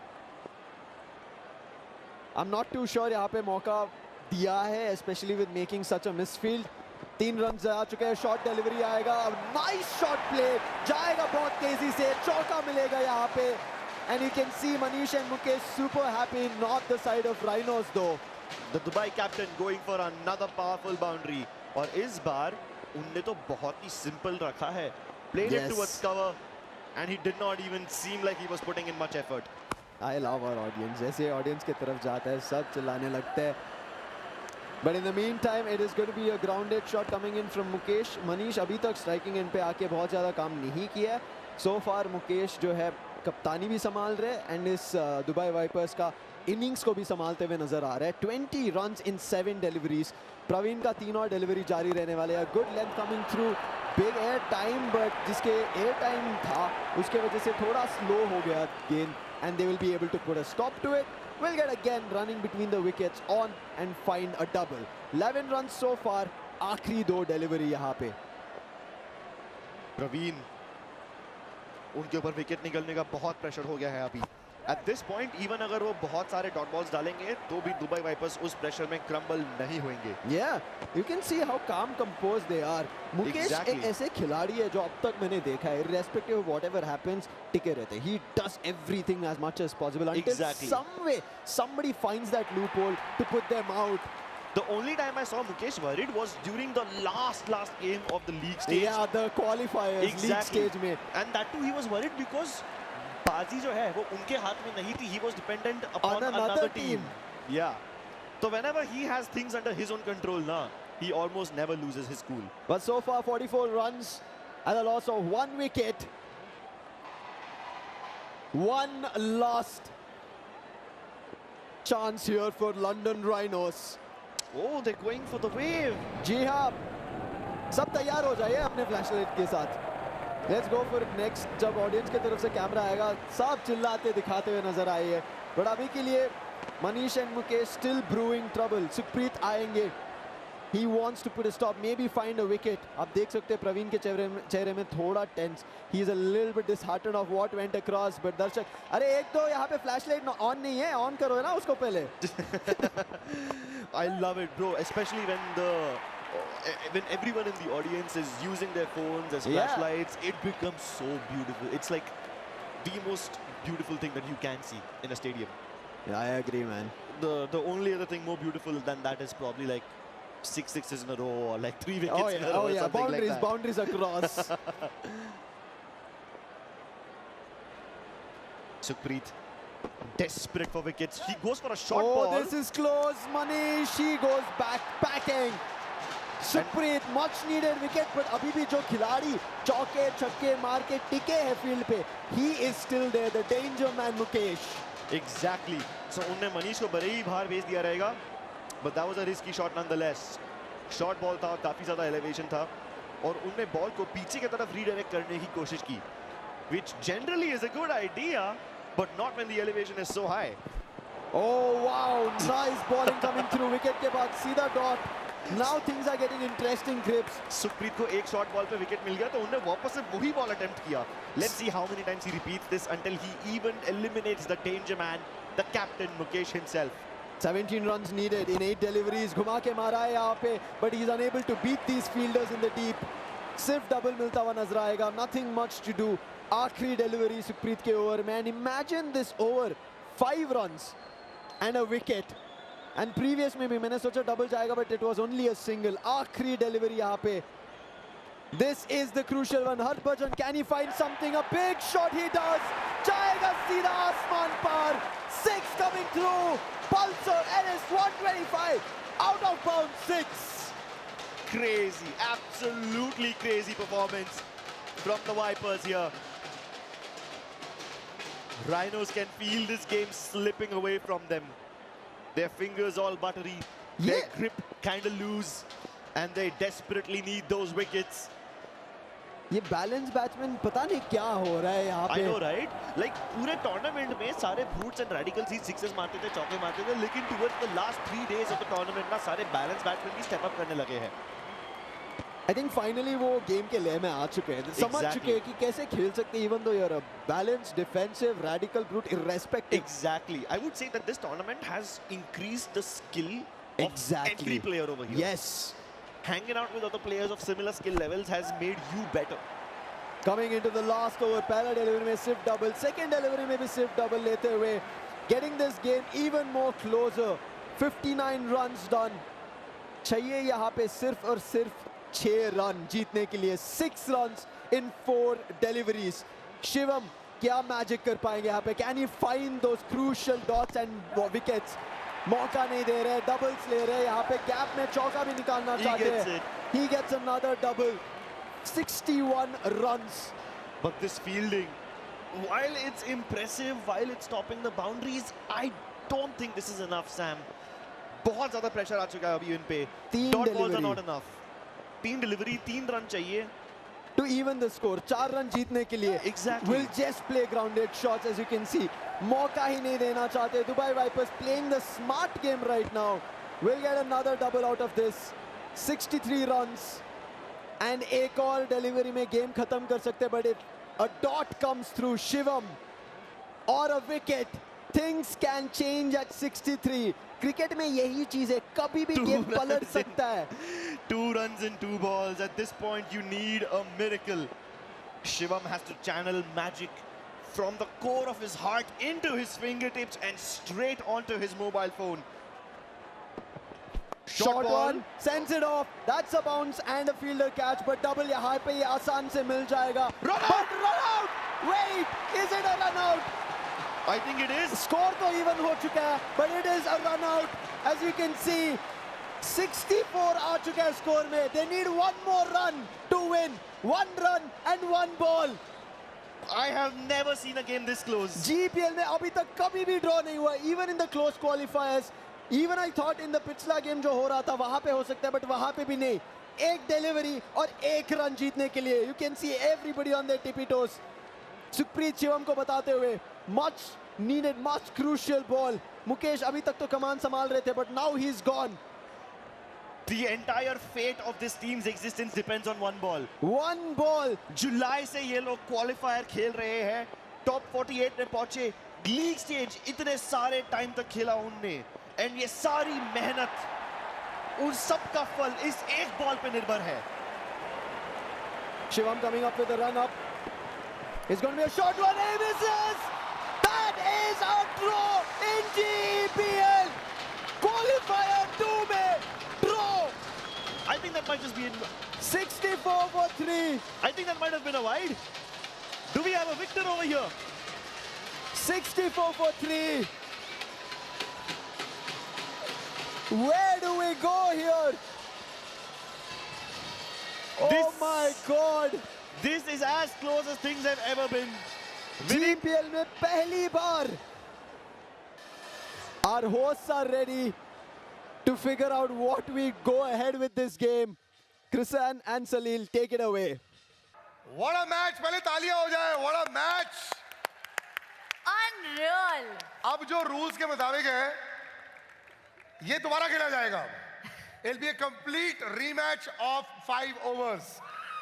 I'm not too sure यहाँ पे मौका दिया है, especially with making such a misfield. 3 runs आ चुके हैं, शॉट डिलीवरी आएगा, नाइस शॉट प्ले, जाएगा बहुत तेजी से, चौका मिलेगा यहाँ पे. And you can see Manish and Mukesh super happy, not the side of Rhinos though. The Dubai captain going for another powerful boundary. और इस बार उनने तो बहुत ही simple रखा है. Played it towards cover, and he did not even seem like he was putting in much effort. I love our audience. जैसे audience की तरफ जाता है, सब चिल्लाने लगते हैं. But in the meantime, it is going to be a grounded shot coming in from Mukesh. Manish अभी तक striking end पे आके बहुत ज़्यादा काम नहीं किया. So far Mukesh जो है कप्तानी भी संभाल रहे हैं and इस दुबई वाइपर्स का इनिंग्स को भी संभालते हुए नजर आ रहा है. 20 runs in 7 deliveries. प्रवीण का 3 और डिलीवरी जारी रहने वाले हैं. Good length coming through, big air time, but जिसके एयर टाइम था उसके वजह से थोड़ा स्लो हो गया गेंद, and they will be able to put a stop to it. Will get again running between the wickets on and find a double. 11 runs so far. आखिरी 2 डिलीवरी यहाँ पे. प्रवीण, उनके ऊपर विकेट निकलने का बहुत प्रेशर हो गया है अभी. At this point, even अगर वो बहुत सारे dot balls डालेंगे, तो भी दुबई वाइपर्स उस pressure में crumble नहीं होंगे. Yeah, you can see how calm, composed they are. Mukesh एक ऐसे खिलाड़ी है जो अब तक मैंने देखा है, irrespective of whatever happens, टिके रहते हैं. He does everything as much as possible until some way somebody finds that loophole to put them out. The only time I saw Mukesh worried was during the last game of the league stage. Yeah, the qualifiers, league stage में. And that too he was worried because बाजी जो है वो उनके हाथ में नहीं थी. He was dependent upon another team. Yeah. So whenever he has things under his own control, he almost never loses his cool. But so far 44 runs at a loss of 1 wicket. One last chance here for London Rhinos. Oh, they're going for the wave. जी हाँ, सब तैयार हो जाइए अपने flashlight के साथ. Let's go for next. जब audience की तरफ से कैमरा आएगा, सब चिल्लाते दिखाते हुए नजर आइए. बट अभी के लिए Manish and Mukesh still brewing trouble. Supreet आएंगे. He wants to put a stop, maybe find a wicket. आप देख सकते हैं प्रवीण के चेहरे में थोड़ा tense. He is a little bit disheartened of what went across. But दर्शक, अरे एक तो यहाँ पे flashlight on नहीं है, on करो ना उसको पहले. I love it, bro. Especially when everyone in the audience is using their phones as flashlights, it becomes so beautiful. It's like the most beautiful thing that you can see in a stadium. Yeah, I agree, man. The only other thing more beautiful than that is probably like 6 sixes in a row or like 3 wickets in a row or something like that. Boundaries across. Sukhpreet, desperate for wickets. He goes for a short ball. Oh, this is close. Manish, he goes back packing. Sukhpreet, much needed wicket, but अभी भी जो खिलाड़ी चौके छक्के मार के टिके हैं फील्ड पे, he is still there, the danger man Mukesh. Exactly. So उन्होंने मनीष को बड़े ही बाहर भेज दिया रहेगा, but that was a risky shot nonetheless. Short ball था, काफी ज़्यादा elevation था, और उन्होंने बॉल को पीछे की तरफ redirect करने की कोशिश की, which generally is a good idea, but not when the elevation is so high. Oh wow, nice bowling coming through. Wicket के बाद सीधा dot. Now things are getting interesting, Grips. Sukhpreet को एक शॉट बॉल पे विकेट मिल गया तो उन्होंने वापस से वही बॉल अटेम्प्ट किया. Let's see how many times he repeats this until he even eliminates the danger man, the captain Mukesh himself. 17 runs needed in 8 deliveries. घुमा के मारा है यहाँ पे, but he's unable to beat these fielders in the deep. सिर्फ double मिलता हुआ नजर आएगा. Nothing much to do. आखिरी डिलीवरी सुखप्रीत के ओवर में. And imagine this over, 5 runs and a wicket. And previous में भी मैंने सोचा डबल जाएगा, but it was only a single. आखिरी डिलीवरी यहाँ पे. This is the crucial one. Harbhajan, can he find something? A big shot he does. जाएगा सीधा आसमान पार. 6 coming through. Pulsar Ellis 125. Out of bounds 6. Crazy, absolutely crazy performance from the Vipers here. Rhinos can feel this game slipping away from them. Their fingers all buttery, their grip kind of loose, and they desperately need those wickets. ये balance batsman पता नहीं क्या हो रहा है यहाँ पे. I know, right? Like पूरे टूर्नामेंट में सारे brutes and radicals he sixes मारते थे, चौके मारते थे, लेकिन towards the last 3 days of the tournament ना सारे बैलेंस बैट्समैन भी स्टेप अप करने लगे हैं. I think finally वो गेम के लय में आ चुके हैं. समझ चुके हैं कि कैसे खेल सकते हैं, even though you're a balanced, defensive, radical brute, irrespective. Exactly. I would say that this tournament has increased the skill of every player over here. Yes. Hanging out with other players of similar skill levels has made you better. Coming into the last over, पहला delivery में सिर्फ double, second delivery में भी सिर्फ double लेते हुए, getting this game even more closer. 59 runs done. चाहिए यहाँ पे सिर्फ और सिर्फ 6 रन जीतने के लिए. 6 runs in 4 deliveries. शिवम क्या मैजिक कर पाएंगे यहाँ पे? Can he find those crucial dots and wickets? मौका नहीं दे रहे, डबल्स ले रहे, यहाँ पे गैप में चौका भी निकालना चाहते हैं. He gets another double. 61 runs. But this fielding, while it's impressive, while it's topping the boundaries, I don't think this is enough, Sam. बहुत ज़्यादा pressure आ चुका है अभी इन पे. Dot balls are not enough. 3 delivery, 3 run चाहिए. To even the score, 4 run जीतने के लिए. Exactly. Will just play grounded shots, as you can see. मौका ही नहीं देना चाहते. Dubai Vipers playing the smart game right now. Will get another double out of this. 63 runs. And एक और delivery में game खत्म कर सकते, but if a dot comes through, Shivam or a wicket. Things can change at 63. Cricket में यही चीज है, कभी भी गेम पलट सकता है. 2 runs in 2 balls. At this point, you need a miracle. Shivam has to channel magic from the core of his heart into his fingertips and straight onto his mobile phone. Short one, sends it off. That's a bounce and a fielder catch, but double यहाँ पे ये आसान से मिल जाएगा. Run out! Wait, is it a run out? I think it is. Score तो even हो चुका है, but it is a run out. As you can see, 64 आ चुका है score में. They need one more run to win. 1 run and 1 ball. I have never seen a game this close. GPL में अभी तक कभी भी draw नहीं हुआ. Even in the close qualifiers, even I thought in the पिछला game जो हो रहा था वहाँ पे हो सकता है, but वहाँ पे भी नहीं. एक delivery और 1 run जीतने के लिए. You can see everybody on their tippy toes. Sukhpreet Shivam को बताते हुए, much needed, much crucial ball. Mukesh अभी तक तो कमान संभाल रहे थे, but now he's gone. The entire fate of this team's existence depends on 1 ball. 1 ball. जुलाई से ये लोग क्वालिफायर खेल रहे हैं, टॉप 48 में पहुंचे, लीग स्टेज इतने सारे टाइम तक खेला उनने, एंड ये सारी मेहनत, उन सब का फल इस एक बॉल पे निर्भर है. Shivam coming up with a run up. It's going to be a short one. He misses. That is a draw in GPL. Qualifier 2 में draw. I think that might just be 64 for 3. I think that might have been a wide. Do we have a victor over here? 64 for 3. Where do we go here? Oh my God. This is as close as things have ever been. GPL में पहली बार. Our hosts are ready to figure out what we go ahead with this game. Krishan and Salil, take it away. What a match! पहले तालियां हो जाए. What a match! Unreal. अब जो rules के मुताबिक है, ये दोबारा खेला जाएगा. It'll be a complete rematch of 5 overs.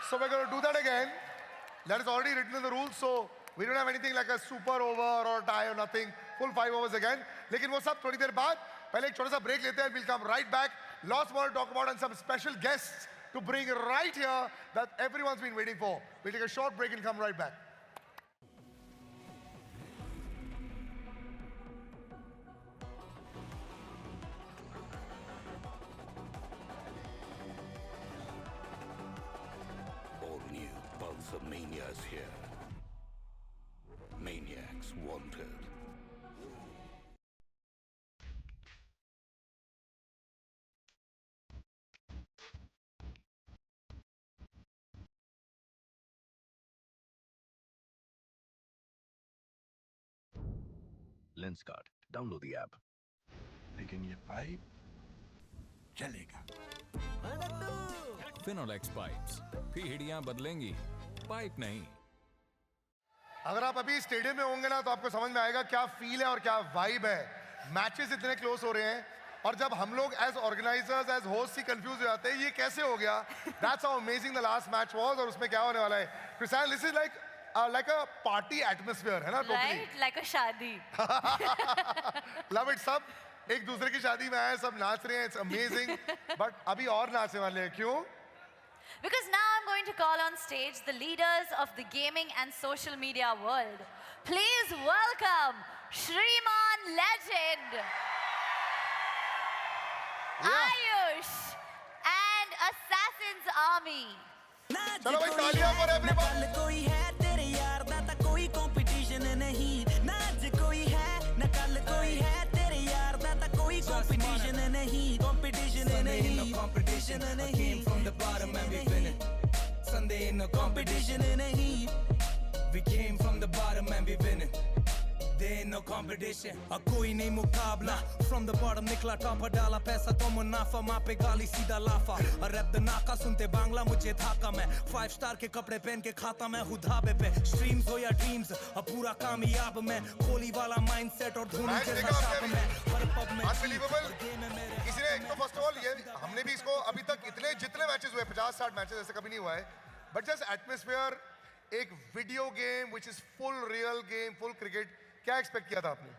So we're going to do that again. That is already written in the rules, so we don't have anything like a super over or a tie or nothing. Full 5 overs again. लेकिन वो सब थोड़ी देर बाद, पहले एक छोटा सा break लेते हैं. We'll come right back. Lots more to talk about and some special guests to bring right here that everyone's been waiting for. We'll take a short break and come right back. Pulsar Mania is here. Maniacs wanted. Lenskart, download the app. लेकिन ये pipe चलेगा. Finolex pipes. पीढ़ियां बदलेंगी, pipe नहीं. अगर आप अभी stadium में होंगे ना तो आपको समझ में आएगा क्या फील है और क्या वाइब है. मैचेस इतने क्लोज हो रहे हैं और जब हम लोग एज ऑर्गेनाइजर्स एज होस्ट ही कंफ्यूज हो जाते हैं ये कैसे हो गया. That's how amazing the last match was और उसमें क्या होने वाला है. Krishan, this is like a party atmosphere है ना. Right, like a शादी. Love it. सब एक दूसरे की शादी में आए, सब नाच रहे हैं. It's amazing. But अभी और नाचने वाले हैं. क्यों? Because now I'm going to call on stage the leaders of the gaming and social media world. Please welcome Shriman Legend, Ayush, and Assassin's Army. चलो भाई तालियां for everyone. कोई है तेरे यार दा ता कोई कंपटीशन नहीं. नाच कोई है न कल कोई है तेरे यार दा ता कोई कंपटीशन नहीं. कंपटीशन नहीं. कंपटीशन नहीं. Came from the bottom and we winning. Sunday in no competition नहीं. We came from the bottom and we winning. There ain't no competition. कोई नहीं मुकाबला. From the bottom निकला टॉप डाला पैसा तो मुनाफा. माँ पे गाली सीधा लाफा. रैप द नाका सुनते बांग्ला मुझे धाका मैं. 5 स्टार के कपड़े पहन के खाता मैं हूँ धाबे पे. स्ट्रीम्स हो या ड्रीम्स अब पूरा कामयाब मैं. कोहली वाला माइंडसेट और धोनी जैसा शाप मैं. हर पब में Unbelievable. किसी ने एक तो फर्स्ट ऑफ ऑल ये हमने भी इसको अभी तक इतने जितने मैचेस हुए 50-60 मैचेस ऐसे कभी नहीं हुआ है. बट जस्ट एटमॉस्फेयर एक video game which is full real game full cricket क्या एक्सपेक्ट किया था आपने?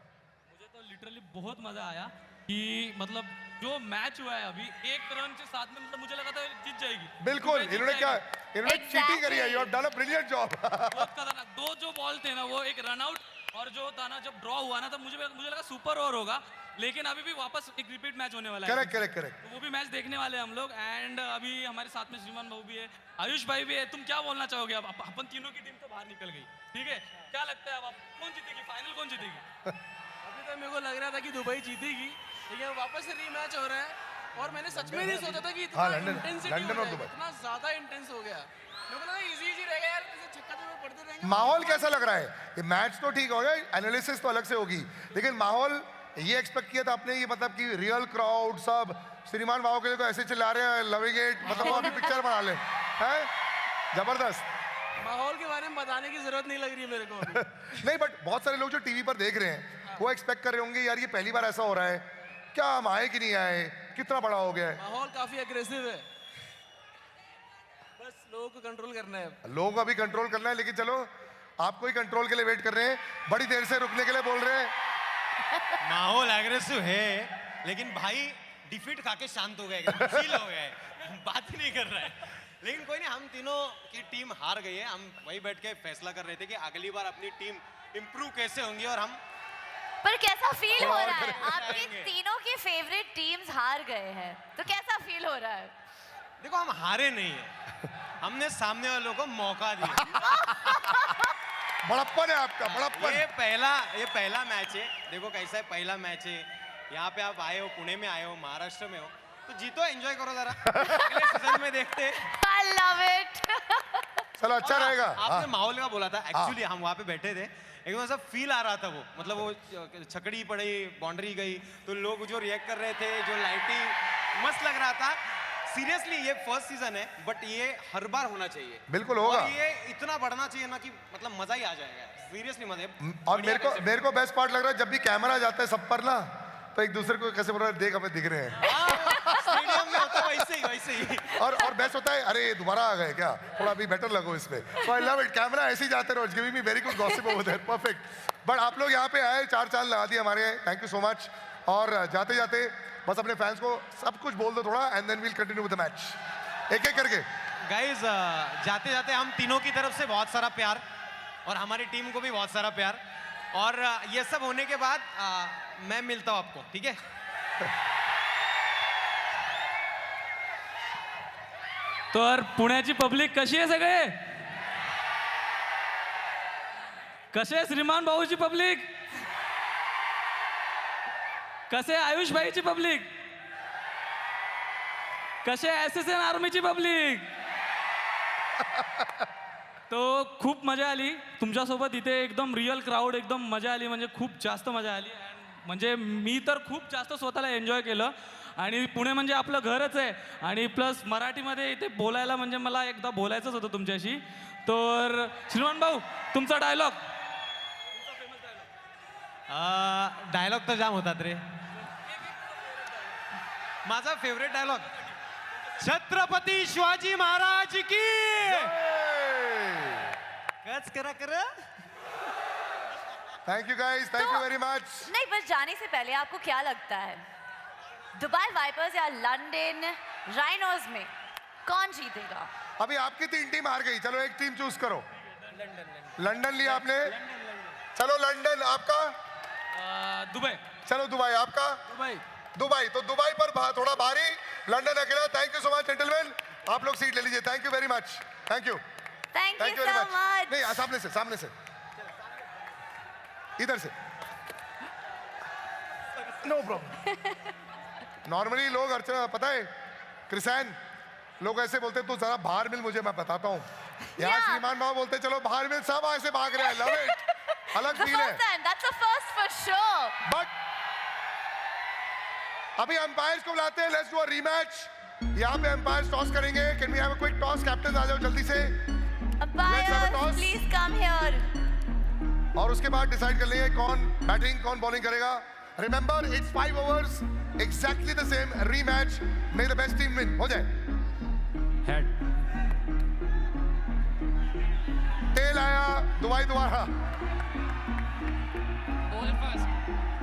मुझे तो लिटरली बहुत मजा आया कि मतलब जो मैच हुआ है अभी एक रन के साथ में मतलब मुझे लगा था जीत जाएगी। बिल्कुल, इन्होंने क्या, इन्होंने चीटिंग करी है। You have done a brilliant job. बहुत खतरनाक, दो जो बॉल थे ना वो एक रन आउट और जो था ना जब ड्रॉ हुआ ना तब मुझे लगा सुपर ओवर होगा, लेकिन अभी भी वापस एक रिपीट मैच होने वाला है। करेक्ट। तो वो भी मैच देखने वाले हैं हम लोग। एंड अभी हमारे साथ में श्रीमान बाबू भी है, आयुष भाई भी है। तुम क्या बोलना चाहोगे? अब अपन तीनों की टीम तो बाहर निकल गई, ठीक है, क्या लगता है अब कौन जीतेगी, फाइनल कौन जीतेगी? अभी तो मेरे को लग रहा था कि दुबई जीतेगी, लेकिन वापस से रीमैच हो रहा है और मैंने सच में नहीं सोचा था कि इतना इंटेंसिटी हो जाएगा, इतना ज्यादा इंटेंस हो गया। मेरे को लगा इजी रहेगा यार, छक्का चौका पड़ते रहेंगे। माहौल कैसा लग रहा है? ये मैच तो ठीक हो गया, एनालिसिस तो अलग से होगी, लेकिन माहौल ये एक्सपेक्ट किया था आपने? ये मतलब कि रियल क्राउड सब श्रीमान बाबू के लिए तो ऐसे चिल्ला रहे हैं, लविंग इट, मतलब वो अभी पिक्चर बना ले, हैं? जबरदस्त। माहौल के बारे में बताने की जरूरत नहीं लग रही है मेरे को अभी। नहीं, बट बहुत सारे लोग जो टीवी पर देख रहे हैं वो एक्सपेक्ट कर रहे होंगे यार ये पहली बार ऐसा हो रहा है, क्या हम आए कि नहीं आए, कितना बड़ा हो गया है? माहौल काफी अग्रेसिव है, बस लोगों को कंट्रोल करना है। लोगों को अभी कंट्रोल करना है, लेकिन चलो आपको ही कंट्रोल के लिए वेट कर रहे हैं, बड़ी देर से रुकने के लिए बोल रहे हैं। माहौल एग्रेसिव है, लेकिन भाई डिफीट खा के शांत हो गए, फील हो गए, बात ही नहीं कर रहा है। लेकिन कोई नहीं, हम तीनों की टीम हार गई है। हम वही बैठ के फैसला कर रहे थे कि अगली बार अपनी टीम इंप्रूव कैसे होंगी और हम। पर कैसा फील हो रहा है? आपकी तीनों की फेवरेट टीम्स हार गए हैं, तो कैसा फील हो रहा है? देखो, हम हारे नहीं है, हमने सामने वालों को मौका दिया। बड़प्पन है आपका, बड़प्पन। ये पहला मैच है, देखो कैसा है, पहला मैच है। यहाँ पे आप आए हो, पुणे में आए हो, महाराष्ट्र में हो, तो जीतो, एंजॉय करो जरा। अगले सीजन में देखते हैं। I love it. चलो अच्छा रहेगा। आपने माहौल का बोला था, एक्चुअली हम वहाँ पे बैठे थे, एकदम ऐसा फील आ रहा था वो, मतलब वो छकड़ी पड़ी, बाउंड्री गई, तो लोग जो रिएक्ट कर रहे थे, जो लाइटिंग, मस्त लग रहा था। सीरियसली ये फर्स्ट सीजन है, बट ये हर बार होना चाहिए। बिल्कुल होगा। और ये इतना बढ़ना चाहिए ना कि मतलब मजा ही आ जाएगा, सीरियसली मजा। और मेरे को बेस्ट पार्ट लग रहा है जब भी कैमरा जाता है सब पर ना, तो एक दूसरे को कैसे बोल रहा है, देख हमें दिख रहे हैं। स्टेडियम में होता है वैसे ही। और बेस्ट होता है, अरे दोबारा आ गए क्या, थोड़ा अभी बेटर लगो इसमें। So I love it, camera ऐसे ही जाते रहो, giving me very good gossip over there, perfect. But आप लोग यहाँ पे आए, 4 चांद लगा दिए हमारे, थैंक यू सो मच। और जाते जाते बस अपने फैंस को सब कुछ बोल दो थोड़ा, and then we'll continue with the match, एक एक करके। गाइस, जाते जाते हम तीनों की तरफ से बहुत सारा प्यार, और हमारी टीम को भी बहुत सारा प्यार, और ये सब होने के बाद मैं मिलता हूँ आपको, ठीक है? तर पुण्याची पब्लिक कशी आहे सगळे? कसे आहे श्रीमान भाऊची पब्लिक? कसे आयुष भाईची पब्लिक? कसे एसएसएन आर्मीची पब्लिक? तो खूप मजा आली तुमच्यासोबत इथे, एकदम रियल क्राऊड, एकदम मजा आली, म्हणजे खूप जास्त मजा आली. म्हणजे मी तर खूप जास्त स्वतःला एन्जॉय केलं, आणि पुणे म्हणजे आपलं घरच आहे, आणि प्लस मराठीमध्ये इथे बोलायला म्हणजे मला एकदा बोलायचंच होतं तुमच्याशी. तर श्रीमान भाऊ, तुमचा डायलॉग. डायलॉग तर जाम होतात रे. माझा फेवरेट डायलॉग, छत्रपती शिवाजी महाराज की. कच करा कर. Thank you guys, thank you very much. नहीं, पर जाने से पहले आपको क्या लगता है, दुबई वाइपर्स या लंदन राइनोज में कौन जीतेगा? अभी आपकी 3 टीम हार गई, चलो एक टीम चूज करो. लंदन लिया आपने, चलो लंदन. आपका दुबई. चलो दुबई. आपका दुबई. तो दुबई पर थोड़ा भारी, लंदन अकेला. Thank you so much gentleman, आप लोग सीट ले लीजिए. Thank you very much. Thank you. Thank you so much. नहीं, सामने से इधर से. No problem. नॉर्मली लोग अर्चना, पता है क्रिसैन, लोग ऐसे बोलते तू जरा बाहर मिल मुझे, मैं बताता हूँ. यहाँ श्रीमान बाबू बोलते चलो बाहर मिल, सब ऐसे भाग रहे हैं. Love it. अलग फील है. That's a first for sure. But अभी अंपायर्स को बुलाते हैं. Let's do a rematch. यहाँ पे अंपायर्स टॉस करेंगे. Can we have a quick toss? Captain आ जाओ जल्दी से. Umpires, please come here. और उसके बाद डिसाइड कर लेंगे कौन बैटिंग कौन बॉलिंग करेगा. Remember, it's 5 overs, exactly the same rematch. May the best team win. हो जाए. हेड. टेल आया दुबई दोबारा.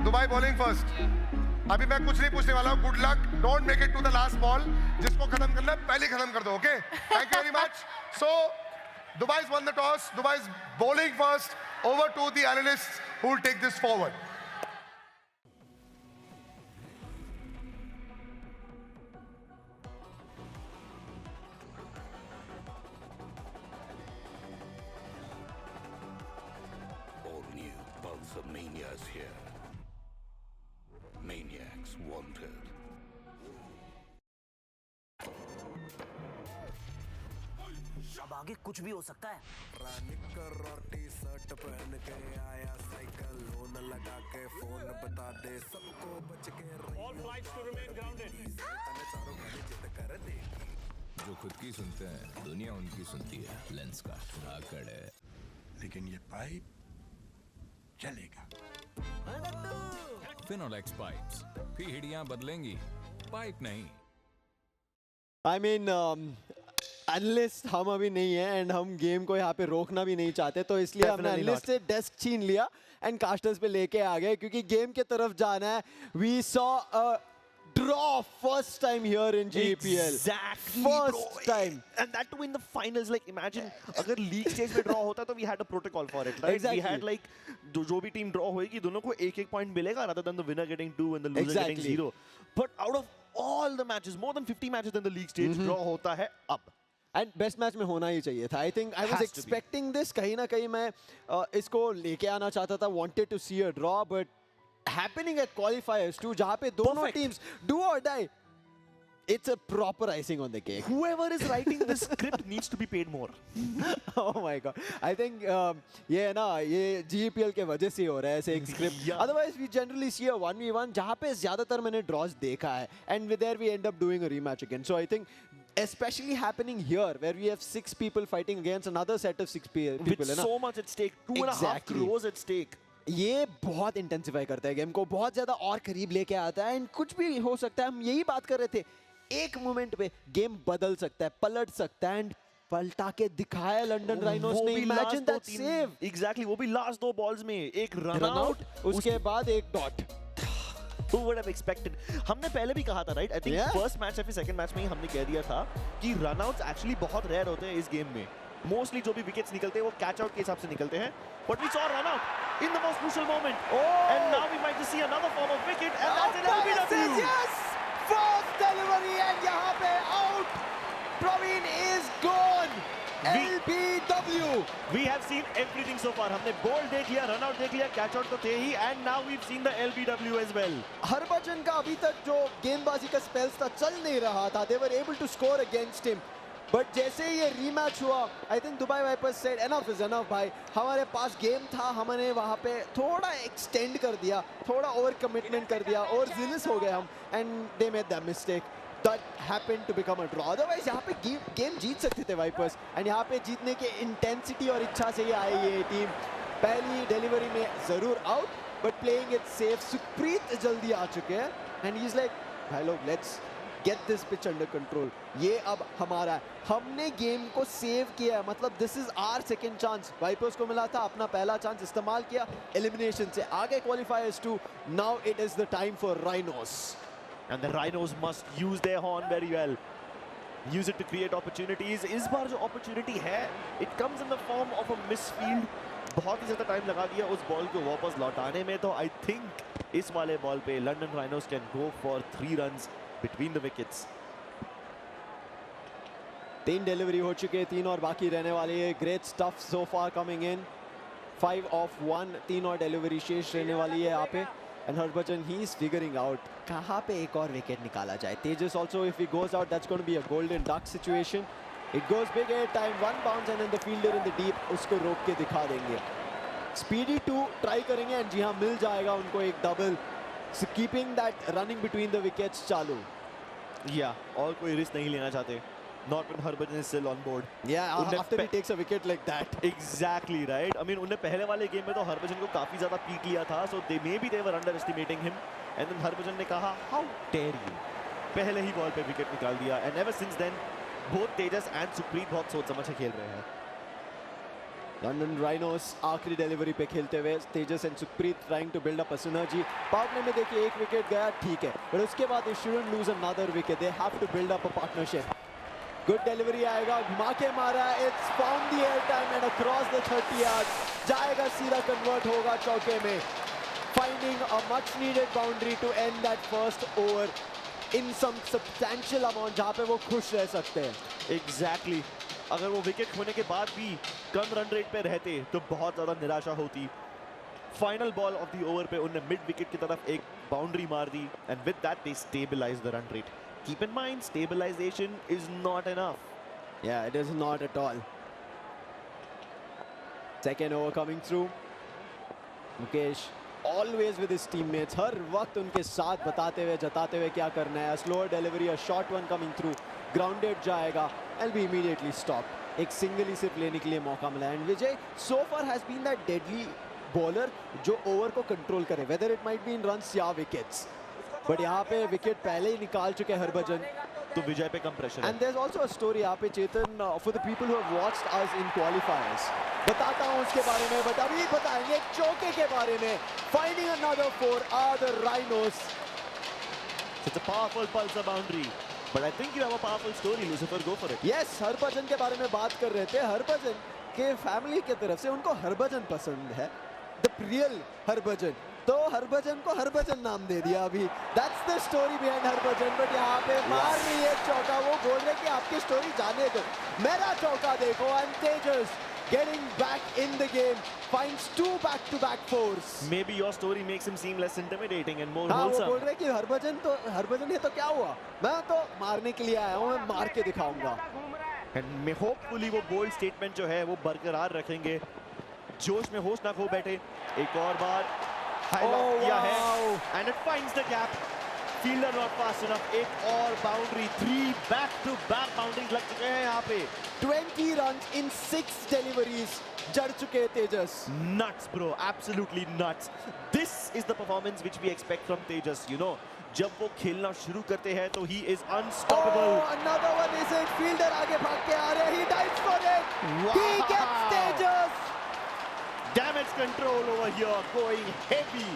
Dubai bowling first. अभी मैं कुछ नहीं पूछने वाला हूँ. Good luck. Don't make it to the last ball. जिसको खत्म करना है पहले खत्म कर दो. Okay, thank you very much. So Dubai's won the toss. Dubai's bowling first. Over to the analysts who will take this forward. All new Pulsar Mania's here. Maniacs wanted. अब आगे कुछ भी हो सकता है. निकर और टी शर्ट पहन के आया साइकिल लोन लगा के फोन बता दे सबको बच के All flights to remain grounded. चारों गाड़ी जिद कर देगी. जो खुद की सुनते हैं दुनिया उनकी सुनती है. लेंस का आकड़ है. लेकिन ये पाइप चलेगा. फिनोलेक्स पाइप्स पीढ़ियां बदलेंगी, पाइप नहीं. I mean, एनालिस्ट हम अभी नहीं है एंड हम गेम को यहाँ पे रोकना भी नहीं चाहते, तो इसलिए हमने एनालिस्ट से डेस्क छीन लिया एंड कास्टर्स पे लेके आ गए क्योंकि गेम के तरफ जाना है. We saw a draw first time here in GPL. Exactly, first time. And that too in the finals. Like imagine अगर league stage में draw होता तो we had a protocol for it, right? Exactly. We had like जो भी team draw होएगी दोनों को एक point मिलेगा rather than the winner getting 2 and the loser getting 0. But out of all the matches, more than 50 matches in the league stage, draw होता है अब. एंड बेस्ट मैच में होना ही चाहिए था. I think I was expecting this. कहीं ना कहीं मैं इसको लेके आना चाहता था. Wanted to see a draw but happening at qualifiers two जहां पे दोनों teams do or die. It's a proper icing on the cake. Whoever is writing this script needs to be paid more. Oh my God. I think ये है ना, ये GPL के वजह से हो रहा है ऐसे एक script. Otherwise we generally see a 1v1 जहाँ पे ज़्यादातर मैंने draws देखा है and there we end up doing a rematch again. So I think especially happening here where we have 6 people fighting against another set of 6 people. With so much at stake, 2.5 crores at stake. ये बहुत intensify करता है game को, बहुत ज़्यादा और करीब लेके आता है एंड कुछ भी हो सकता है. हम यही बात कर रहे थे, एक मोमेंट पे गेम बदल सकता है, पलट सकता है एंड पलटा के दिखाया लंडन राइनोस ने. Imagine that save. एग्जैक्टली, वो भी लास्ट 2 बॉल्स में एक रन आउट, उसके बाद एक dot. Who would have expected? हमने पहले भी कहा था, right? I think first match या फिर सेकंड मैच में ही हमने कह दिया था कि रन आउट्स एक्चुअली बहुत रेयर होते हैं इस गेम में. मोस्टली जो भी विकेट्स निकलते हैं वो कैच आउट के हिसाब से निकलते हैं. But we saw run out in the most crucial moment. And now we might just see another form of wicket and that's an LBW. Yes! First delivery and यहाँ पे out. Praveen is gone. LBW. We have seen everything so far. हमने ball देख लिया, run out देख लिया, catch out तो थे ही and now we've seen the LBW as well. Harbhajan का अभी तक जो गेंदबाजी का स्पेल्स था चल नहीं रहा था. They were able to score against him. But जैसे ये रीमैच हुआ, I think Dubai Vipers said enough is enough भाई. हमारे पास गेम था, हमने वहाँ पे थोड़ा एक्सटेंड कर दिया, थोड़ा ओवर कमिटमेंट कर दिया और जिलिस हो गए हम and they made that mistake. That happened to become a draw. Otherwise यहाँ पे गेम जीत सकते थे वाइपर्स एंड यहाँ पे जीतने के इंटेंसिटी और इच्छा से ही आई ये टीम. पहली डिलीवरी में ज़रूर out but playing it safe. Sukhpreet जल्दी आ चुके हैं एंड ही इज लाइक भाई लोग let's get this pitch under control. ये अब हमारा है, हमने गेम को सेव किया है, मतलब this is our second chance. Vipers को मिला था अपना पहला चांस, इस्तेमाल किया, एलिमिनेशन से आगे qualifiers two. Now it is the time for Rhinos and the Rhinos must use their horn very well, use it to create opportunities. इस बार जो opportunity है it comes in the form of a misfield. बहुत ही ज़्यादा time लगा दिया उस ball को वापस लौटाने में, तो आई थिंक इस वाले बॉल पे London rhinos can go for 3 runs between the wickets. 3 delivery हो चुके, 3 और बाकी रहने वाली है. Great stuff so far coming in. 5 of 1, 3 और डिलीवरी शेष रहने वाली है यहाँ पे. And Harbhajan he is figuring out कहाँ पे एक और विकेट निकाला जाए. Tejas also if he goes out that's going to be a golden duck situation. It goes big at time, 1 bounce and then the fielder in the deep उसको रोक के दिखा देंगे. स्पीडी 2 ट्राई करेंगे एंड जी हाँ मिल जाएगा उनको एक double. So keeping that running between the wickets चालू. Yeah, और कोई रिस्क नहीं लेना चाहते. Not when Harbhajan is still on board. Yeah, after he takes a wicket like that. Exactly right. I mean, उन्हें पहले वाले गेम में तो Harbhajan को काफी ज़्यादा पीक लिया था. So maybe they were underestimating him. And then Harbhajan ने कहा, how dare you? पहले ही बॉल पे विकेट निकाल दिया. And ever since then, both Tejas and Sukhpreet बहुत सोच समझ के खेल रहे हैं. लंडन राइनोस आखिरी डिलीवरी पे खेलते हुए Tejas and Sukhpreet trying to build up a synergy. Power play में देखिए एक विकेट गया, ठीक है, बट उसके बाद they shouldn't lose another wicket, they have to build up a partnership. Good delivery आएगा, घुमा के मारा, it's found the air time and across the 30 yard जाएगा, सीधा कन्वर्ट होगा चौके में, finding a much needed boundary to end that first over in some substantial amount जहां पे वो खुश रह सकते हैं। एग्जैक्टली अगर वो विकेट खोने के बाद भी कम रन रेट पे रहते तो बहुत ज़्यादा निराशा होती। Final ball of the over पे उन्होंने मिड विकेट की तरफ एक बाउंड्री मार दी and with that they stabilize the run rate. Keep in mind stabilization is not enough. Yeah, it is not at all. Second over coming through. Mukesh always with his teammates, हर वक्त उनके साथ बताते हुए जताते हुए क्या करना है। Slower delivery, a short one coming through, grounded जाएगा एंड बी इमीडिएटली स्टॉप। एक सिंगल ही सिर्फ लेने के लिए मौका मिला and Vijay so far has been that deadly bowler जो ओवर को कंट्रोल करे, whether it might be in runs या विकेट्स, बट यहाँ पे विकेट पहले ही निकाल चुके हैं हरभजन, तो विजय पे कम प्रेशर है। And there is also a story यहाँ पे Chetan for the people who have watched us in qualifiers, बताता हूँ उसके बारे में, बट अभी बताएंगे चौके के बारे में। Finding another four are the Rhinos. It's a powerful pulsar boundary, but I think you have a powerful story, Lucifer. Go for it. Yes, Harbhajan के बारे में बात कर रहे थे। हरभजन के फैमिली की तरफ से उनको हरभजन पसंद है, द रियल हरभजन, तो हरभजन को हरभजन नाम दे दिया अभी। That's the story behind Harbhajan. But यहाँ पे मार रही है चौका, वो बोल रहे कि आपकी स्टोरी जाने दो, मेरा चौका देखो। And Tejas getting back in the game finds 2 back-to-back fours. Maybe your story makes him seem less intimidating and more हाँ, wholesome. वो बोल रहे कि हरभजन है तो क्या हुआ, मैं तो मारने के लिए आया हूँ, मैं मार के दिखाऊंगा। And hopefully वो bold statement जो है वो बरकरार रखेंगे, जोश में होश ना खो बैठे। एक और बार हाईलाइट किया है and it finds the gap. Fielder not fast enough. एक और बाउंड्री, 3 back-to-back बाउंड्रीज लग चुके हैं यहाँ पे। 20 runs in 6 deliveries जड़ चुके हैं तेजस। Nuts bro, absolutely nuts. This is the performance which we expect from Tejas. You know, जब वो खेलना शुरू करते हैं तो he is unstoppable. Oh, another one is it. Fielder आगे भाग के आ रहे हैं. He dives for it. Wow. He gets Tejas. Damage control over here, going heavy.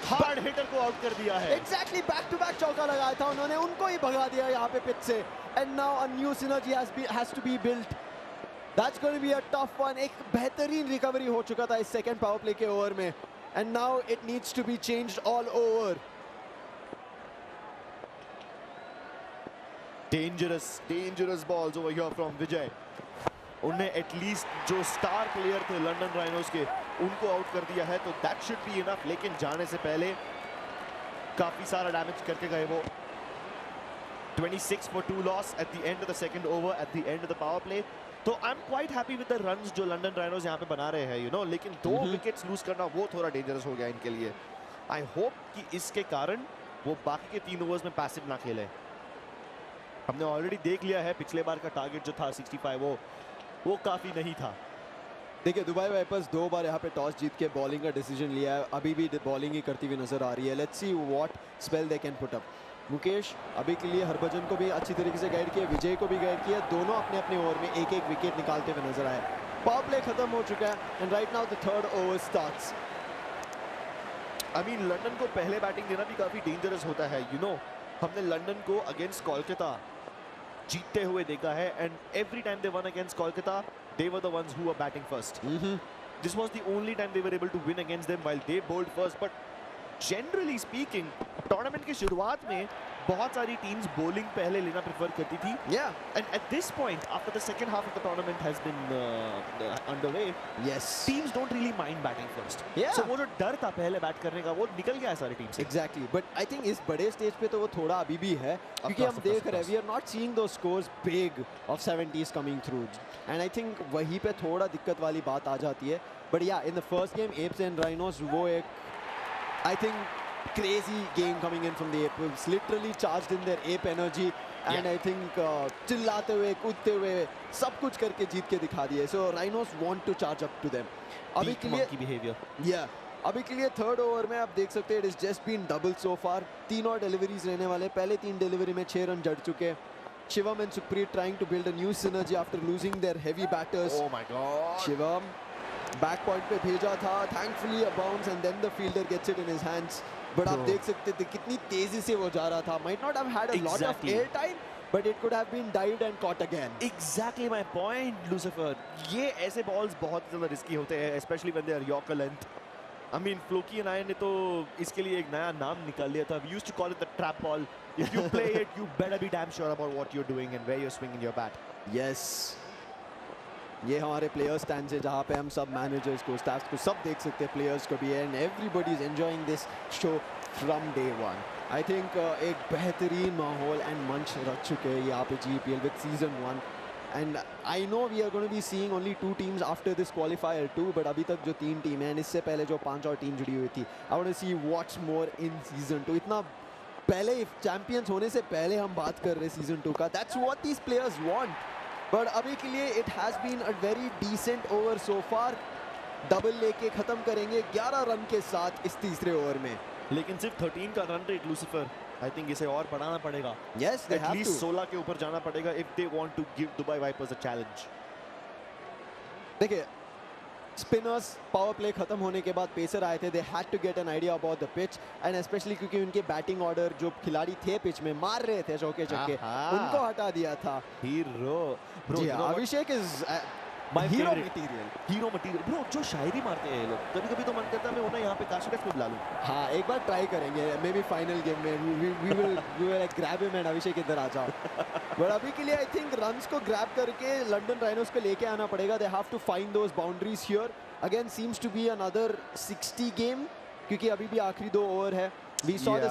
Hard hitter को आउट कर दिया है। Exactly, back to back चौका लगाया था उन्होंने, उनको ही भगा दिया यहाँ पे पिच से। And now a new synergy has to be built. That's going to be a tough one. एक बेहतरीन रिकवरी हो चुका था इस सेकंड पावर प्ले के ओवर में, and now it needs to be changed all over. Dangerous balls over here from Vijay. उन्हें at least जो स्टार प्लेयर थे लंदन राइनोस के उनको आउट कर दिया है, तो दैट शुड बी इनफ। लेकिन जाने से पहले काफी सारा डैमेज करके गए वो। 26 for 2 loss at the end of the second over, at the end of the power play. तो I am quite happy with the runs जो लंदन राइनोस यहाँ पे बना रहे हैं, यू नो। लेकिन 2 विकेट्स लूज करना वो थोड़ा डेंजरस हो गया इनके लिए। आई होप कि इसके कारण वो बाकी के 3 ओवर्स में पैसिव ना खेले। हमने ऑलरेडी देख लिया है पिछले बार का टारगेट जो था 65, वो काफी नहीं था। देखिए दुबई वाइपर्स 2 बार यहाँ पे टॉस जीत के बॉलिंग का डिसीजन लिया है, अभी भी बॉलिंग ही करती हुई नजर आ रही है। Let's see what spell they can put up. Mukesh अभी के लिए हरभजन को भी अच्छी तरीके से गाइड किया, विजय को भी गाइड किया, दोनों अपने अपने ओवर में एक एक विकेट निकालते हुए नजर आए। पावर प्ले खत्म हो चुका है and right now the third over starts. I mean London को पहले बैटिंग देना भी काफी डेंजरस होता है, यू नो। हमने लंदन को अगेंस्ट कोलकाता जीतते हुए देखा है, and every time they one against Kolkata they were the ones who were batting first. This was the only time they were able to win against them while they bowled first. But generally speaking, tournament की शुरुआत में बहुत सारी teams bowling पहले लेना prefer करती थी. Yeah. And at this point, after the second half of the tournament has been underway, yes, teams don't really mind batting first. Yeah. So वो जो डर था पहले बैट करने का वो निकल गया है सारी टीम से. Exactly. But I think इस बड़े स्टेज पे तो वो थोड़ा अभी भी है, क्योंकि हम देख रहे हैं we are not seeing those scores big of 70s coming through. And I think वहीं पे थोड़ा दिक्कत वाली बात आ जाती है. But yeah, in the first game, Apes and Rhinos, वो एक I think crazy game coming in from the Apes, literally charged in their ape energy, and I think चिल्लाते हुए कूदते हुए सब कुछ करके जीत के दिखा दिए. So Rhinos want to charge up to them. अभी के लिए behavior. Yeah. अभी के लिए थर्ड ओवर में आप देख सकते हैं it is just been double so far. 3 और डिलीवरीज रहने वाले, पहले 3 डिलीवरी में 6 रन जड़ चुके. Shivam and Sukhpreet trying to build a new synergy after losing their heavy batters. Oh my God. Shivam back point पे भेजा था, thankfully a bounce and then the fielder gets it in his hands. But आप देख सकते थे कितनी तेजी से वो जा रहा था. Might not have had a lot of air time, but it could have been dived and caught again. Exactly my point, Lucifer. ये ऐसे balls बहुत ज़्यादा risky होते हैं, especially when they are Yorker length. I mean, Floki and I ने तो इसके लिए एक नया नाम निकाल लिया था. We used to call it the trap ball. If you play it, you better be damn sure about what you're doing and where you're swinging your bat. Yes. ये हमारे player stands है जहाँ पे हम सब managers को, staffs को सब देख सकते हैं, players को भी, and everybody is enjoying this show from day one. I think एक बेहतरीन माहौल and मंच रख चुके हैं यहाँ पे GEPL with season 1. And I know we are going to be seeing only 2 teams after this qualifier too, but अभी तक जो 3 टीम हैं, इससे पहले जो 5 और टीम जुड़ी हुई थी, I want to see what's more in season 2. इतना पहले चैंपियंस होने से पहले हम बात कर रहे हैं season 2 का. That's what these players want. But अभी के लिए it has been a very decent over so far. Double लेके खत्म करेंगे 11 रन के साथ इस तीसरे ओवर में. लेकिन सिर्फ 13 का run rate Lucifer, I think इसे और बढ़ाना पड़ेगा. Yes, they have to. At least 16 के ऊपर जाना पड़ेगा if they want to give Dubai Vipers a challenge. देखिए, स्पिनर्स पावर प्ले खत्म होने के बाद पेसर आए थे. They had to get an idea about the pitch and specially क्योंकि उनके बैटिंग ऑर्डर जो खिलाड़ी थे पिच में मार रहे थे चौके छक्के, उनको हटा दिया था. हीरो जी हाँ, Abhishek is My hero favorite. Material. Hero material bro. जो शायरी मारते हैं ये लोग, कभी-कभी तो मन करता है मैं उन्हें यहाँ पे काशिकस में बुला लूं. हाँ, एक बार ट्राई करेंगे मे बी फाइनल गेम में. we will grab him and Abhishek इधर आ जाओ. बट अभी के लिए आई थिंक रन्स को ग्रैब करके लंदन राइनोज को लेके आना पड़ेगा. They have to find those boundaries here. Again seems to be another 60 game क्योंकि अभी भी आखिरी 2 ओवर है. We saw the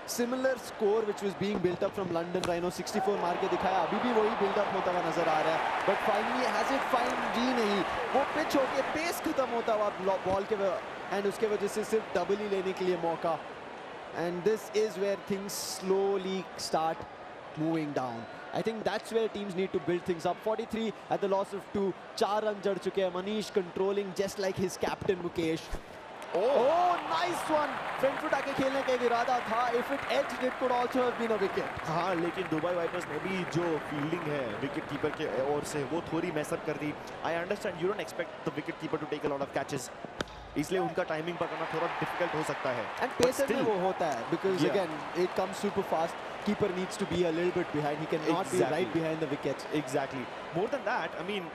similar score which was being built up from London Rhinos. 64 मार के दिखाया, अभी भी वही बिल्डअप होता हुआ नजर आ रहा है. But finally has it find जी नहीं, वो पिच होके पेस खत्म होता हुआ बॉल के एंड उसके वजह से सिर्फ डबल ही लेने के लिए मौका. And this is where things slowly start moving down. I think that's where teams need to build things up. 43 at the loss of 2. 4 run जड़ चुके हैं. Manish controlling just like his captain Mukesh. Oh, nice one. Front foot आके खेलने का एक इरादा था. If it edged, it could also have been a wicket. हाँ, लेकिन दुबई वाइपर्स ने भी जो फील्डिंग है विकेट कीपर के ओर से वो थोड़ी मैसअप कर दी. I understand you don't expect the wicket keeper to take a lot of catches, इसलिए उनका टाइमिंग पकड़ना थोड़ा डिफिकल्ट हो सकता है. एंड पेसर में वो होता है because again it comes super fast. Keeper needs to be a little bit behind. He can not be right behind the wickets. Exactly. More than that, I mean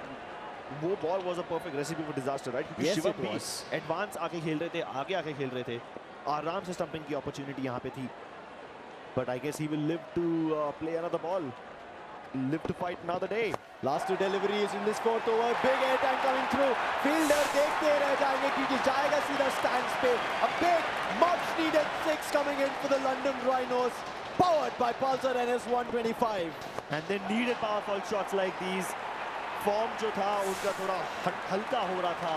वो ball was a perfect recipe for disaster, right? क्योंकि शिवम भी advance आके खेल रहे थे, आगे आके खेल रहे थे. आराम से स्टंपिंग की अपॉर्चुनिटी यहाँ पे थी. But I guess he will live to play another ball, live to fight another day. Last 2 deliveries in this 4th over. Big hit and coming through. Fielder देखते रह जाएंगे क्योंकि जाएगा सीधा stands पे. A big much needed 6 coming in for the London Rhinos, powered by Pulsar NS 125. And they needed powerful shots like these. Form जो था उनका थोड़ा हल्का हो रहा था.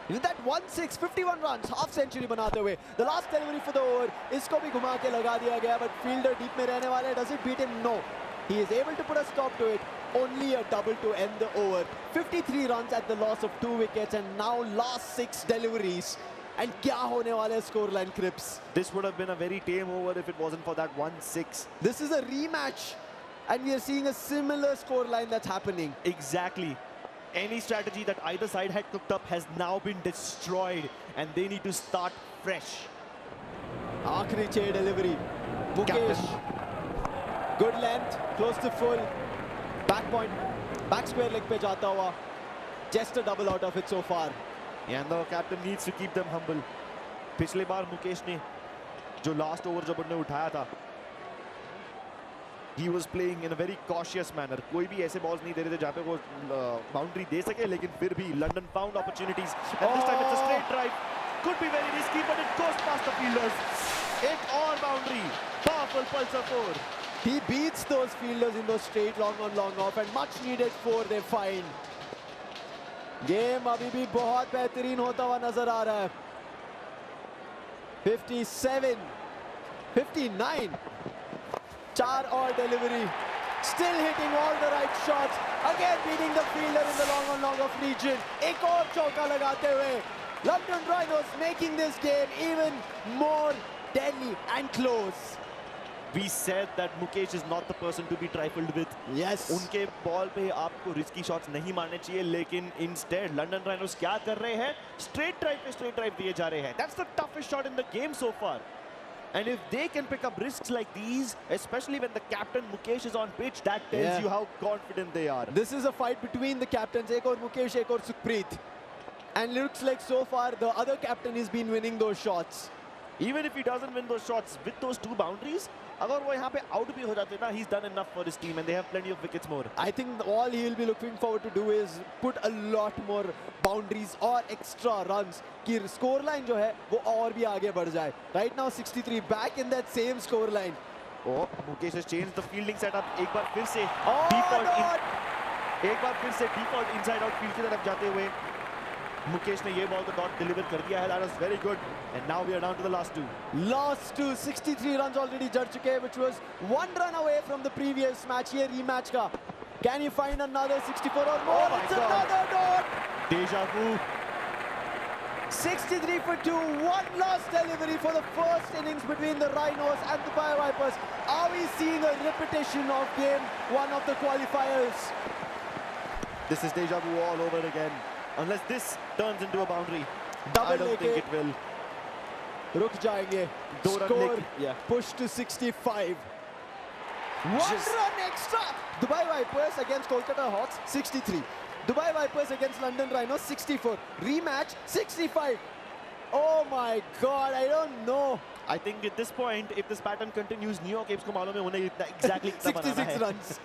With that 1-6, 51 runs, half century बनाते हुए. The last delivery for the over, इसको भी घुमा के लगा दिया गया, but fielder deep में रहने वाले. Does it beat him? No. He is able to put a stop to it. Only a double to end the over. 53 runs at the loss of 2 wickets, and now last 6 deliveries. And क्या होने वाले scoreline Crips? This would have been a very tame over if it wasn't for that 1-6. This is a rematch, and we are seeing a similar scoreline that's happening. Exactly. Any strategy that either side had cooked up has now been destroyed, and they need to start fresh. आखिरी 6 delivery. Mukesh. Good length, close to full. Back point, back square leg पे जाता हुआ. Just a double out of it so far. And the captain needs to keep them humble. पिछले बार मुकेश ने जो last over जब उन्होंने उठाया था, he was playing in a very cautious manner. कोई भी ऐसे balls नहीं दे रहे थे जहाँ पे वो boundary दे सके, लेकिन फिर भी London found opportunities. And this time it's a straight drive. Could be very risky, but it goes past the fielders. एक और boundary. Powerful Pulsar 4. He beats those fielders in those straight long on long off, and much needed 4 they find. Game अभी भी बहुत बेहतरीन होता हुआ नजर आ रहा है. 57, 59. 4 और delivery. Still hitting all the right shots. Again beating the fielder in the long on long off region. एक और चौका लगाते हुए. London Rhinos making this game even more deadly and close. We said that Mukesh is not the person to be trifled with. Yes. उनके ball पे आपको risky shots नहीं मारने चाहिए, लेकिन instead लंदन राइनोस क्या कर रहे हैं? स्ट्रेट ड्राइव दिए जा रहे हैं. That's the toughest shot in the game so far. And if they can pick up risks like these, especially when the captain Mukesh is on pitch, that tells you how confident they are. This is a fight between the captains, ek aur Mukesh, ek aur Sukhpreet. And looks like so far the other captain has been winning those shots. Even if he doesn't win those shots with those 2 boundaries, अगर वो यहाँ पे out भी हो जाते ना, he's done enough for his team and they have plenty of wickets more. I think all he will be looking forward to do is put a lot more boundaries or extra runs कि scoreline जो है वो और भी आगे बढ़ जाए. Right now 63 back in that same scoreline. Oh, Mukesh has changed the fielding setup. एक बार फिर से default inside out field की तरफ जाते हुए मुकेश ने ये बॉल तो डॉट डिलीवर कर दिया है. That was very good. And now we are down to the last 2. Last 2, 63 runs already जड़ चुके हैं, which was 1 run away from the previous match. ये rematch का. Can he find another 64 or more? Oh, it's another dot. Deja vu. 63 for 2. 1 last delivery for the first innings between the Rhinos and the Dubai Vipers. Are we seeing a repetition of game 1 of the qualifiers? This is deja vu all over again. Unless this turns into a boundary, Double I don't think it will. रुक जाएंगे. Score push to 65. 1 run extra. Dubai Vipers against Kolkata Hawks 63. Dubai Vipers against London Rhinos 64. Rematch 65. Oh my God, I don't know. I think at this point, if this pattern continues, New York Apes को मालूम है उन्हें exactly 66 runs.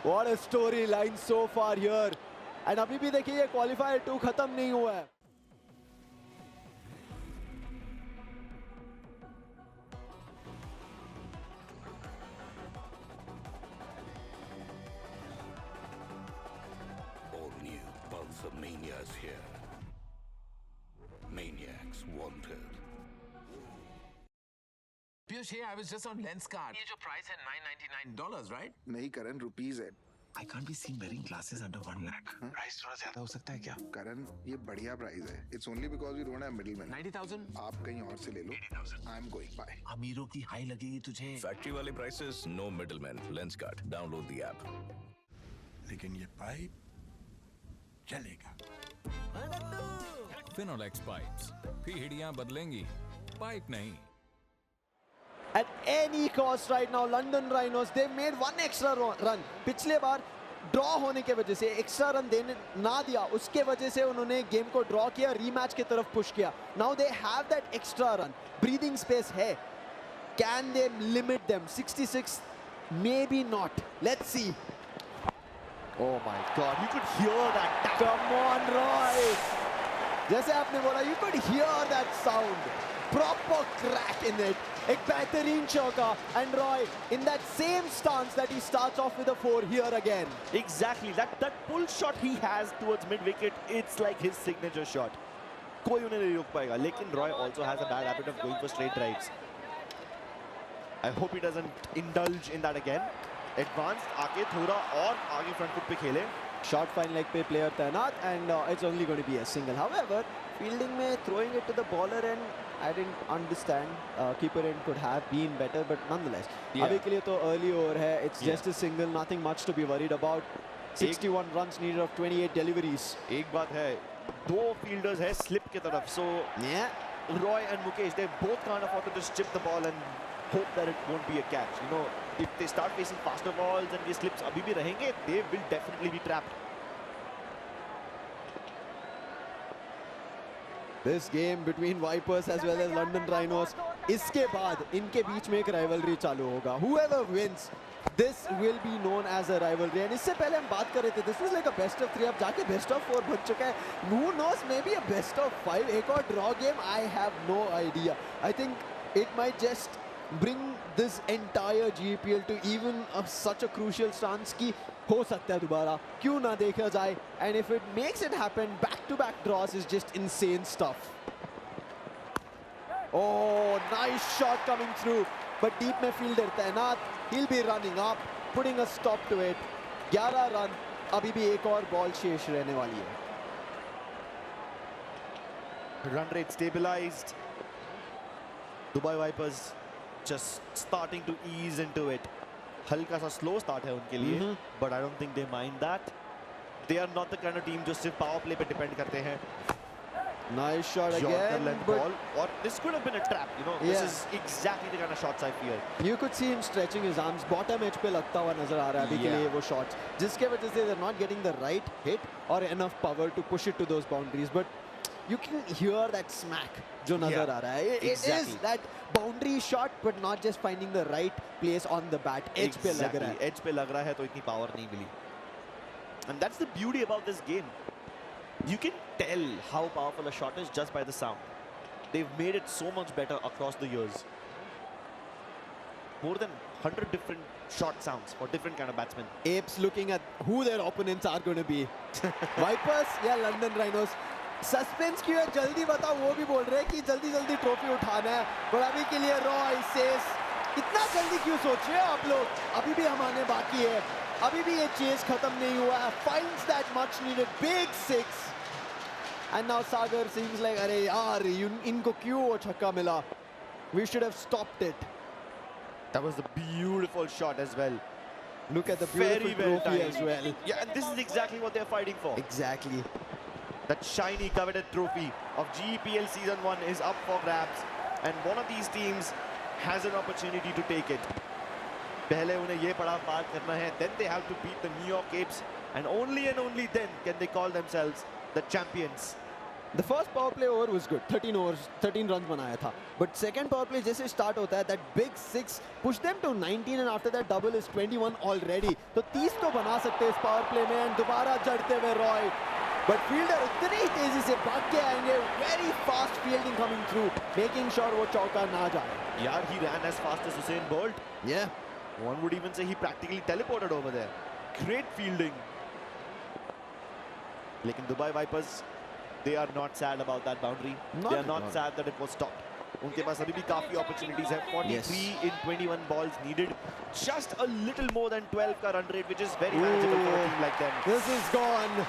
What a storyline so far here. And अभी भी देखिए ये qualifier 2 खत्म नहीं हुआ है. All new Pulsar Mania is here. Maniacs wanted. Piyush, hey, I was just on Lenskart. ये जो price है $999, right? नहीं करण, रुपीस है. I can't be seen wearing glasses under 1 lakh. Price थोड़ा ज़्यादा हो सकता है क्या? करण, ये बढ़िया प्राइस है. It's only because we don't have middlemen. 90,000? आप कहीं और से ले लो. 80,000. I'm going. Bye. अमीरों की हाई लगेगी तुझे. फैक्ट्री वाले prices, no middleman. Lenskart, download the app. लेकिन ये पाइप चलेगा. फिनोलेक्स पाइप्स, पीढ़ियां बदलेंगी, पाइप नहीं. At any cost right now, London Rhinos, they made 1 extra run. पिछले बार ड्रॉ होने के वजह से एक्स्ट्रा रन देने ना दिया, उसके वजह से उन्होंने गेम को ड्रॉ किया, रीमैच की तरफ पुश किया. Now they have that extra run. Breathing space है. Can they limit them? 66, maybe not. Let's see. Oh my God, you could hear that. Come on, Roy. जैसे आपने बोला, you could hear that sound. Proper crack in it. एक बेहतरीन चौका, and Roy in that same stance that he starts off with a 4 here again. Exactly, that pull shot he has towards mid wicket, it's like his signature shot. कोई उन्हें नहीं रोक पाएगा. लेकिन Roy also has a bad habit of going for straight drives. I hope he doesn't indulge in that again. Advanced आके थोड़ा और आगे front foot पे खेले. Short fine leg पे player तैनात, and it's only going to be a single. However, fielding में throwing it to the bowler end, I didn't understand. Keeper end could have been better, but nonetheless. अभी के लिए तो early over है. It's just a single, nothing much to be worried about. 61 runs needed of 28 deliveries. एक बात है, 2 fielders है slip की तरफ. So Roy and Mukesh, they both can't afford to just chip the ball and hope that it won't be a catch. You know, if they start facing faster balls and these slips अभी भी रहेंगे, they will definitely be trapped. This game between Vipers as well as London Rhinos, इसके बाद इनके बीच में एक rivalry चालू होगा. Whoever wins, this will be known as a rivalry. And इससे पहले हम बात कर रहे थे, this was like a best of 3, अब जाके best of 4 बन चुका है. Who knows, maybe a best of 5, एक और draw game, I have no idea. I think it might just bring this entire GPL to even such a crucial stance कि हो सकता है दोबारा, क्यों ना देखा जाए. And if it makes it happen, back-to-back draws is just insane stuff. Oh, nice shot coming through, but deep में fielder तैनात, he'll be running up, putting a stop to it. 11 run, अभी भी एक और ball शेष रहने वाली है. Run rate stabilized. Dubai Vipers just starting to ease into it. हल्का सा slow start है उनके लिए, but I don't think they mind that. They are not the kind of team जो सिर्फ power play पे depend करते हैं. Nice shot Yorker again, length but ball, or this could have been a trap. You know, this is exactly the kind of shots I fear. you could see him stretching his arms. Bottom edge पे लगता हुआ नजर आ रहा है अभी के लिए वो shots, जिसके वजह से they're not getting the right hit or enough power to push it to those boundaries. But you can hear that smack जो नजर आ रहा है. It is that boundary shot, but not just finding the right place on the bat. Edge पे लग रहा है. Edge पे लग रहा है तो इतनी power नहीं मिली. And that's the beauty about this game. You can tell how powerful a shot is just by the sound. They've made it so much better across the years. More than 100 different shot sounds for different kind of batsmen. Apes looking at who their opponents are going to be. Vipers या London Rhinos. Suspense क्यों है? जल्दी बताओ. वो भी बोल रहे हैं कि जल्दी ट्रॉफी उठाना है. पर अभी के लिए Roy says, इतना जल्दी क्यों सोच रहे हो आप लोग? अभी भी हम आने बाकी है. अभी भी ये चेस खत्म नहीं हुआ है. Finds that much needed big six. And now Sagar seems like, अरे यार, इनको क्यों वो छक्का मिला? We should have stopped it. That was a beautiful shot as well. Look at the beautiful trophy as well. Yeah, and this is exactly what they're fighting for. Exactly. That shiny coveted trophy of GEPL Season 1 is up for grabs. And one of these teams has an opportunity to take it. पहले उन्हें ये पड़ाव पार करना है. Then they have to beat the New York Apes. And only then can they call themselves the champions. The first power play over was good. 13 runs बनाया था. But second power play जैसे start होता है, that big six push them to 19 and after that double is 21 already. तो 30 तो बना सकते हैं इस power play में and दोबारा जड़ते हुए Roy. But fielder उतनी ही तेजी से भाग के आएंगे. Very fast fielding coming through, making sure वो चौका ना जाए. यार, he ran as fast as Usain Bolt. Yeah. One would even say he practically teleported over there. Great fielding. लेकिन Dubai Vipers, they are not sad about that boundary. They are not sad that it was stopped. उनके पास अभी भी काफी opportunities है. 43 in 21 balls needed. Just a little more than 12 का run rate, which is very manageable for a team like them. This is gone.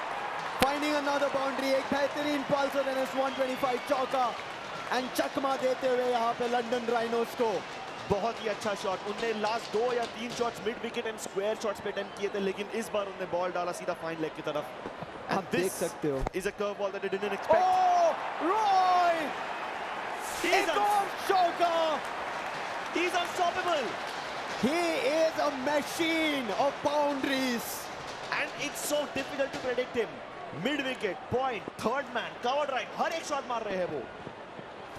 Finding another boundary. एक बेहतरीन pulsar NS 125 चौका and चकमा देते हुए यहाँ पे London Rhinos को. बहुत ही अच्छा शॉट. उनने लास्ट 2 या 3 shots mid wicket and square shots पे अटेम्प्ट किए थे, लेकिन इस बार उन्होंने बॉल डाला सीधा फाइन लेग की तरफ. आप देख सकते हो. Is a curve ball that they didn't expect. Oh, Roy! He's Shoka! He's unstoppable. He is a machine of boundaries. And it's so difficult to predict him. Mid wicket, point, third man, covered right. हर एक shot मार रहे हैं वो.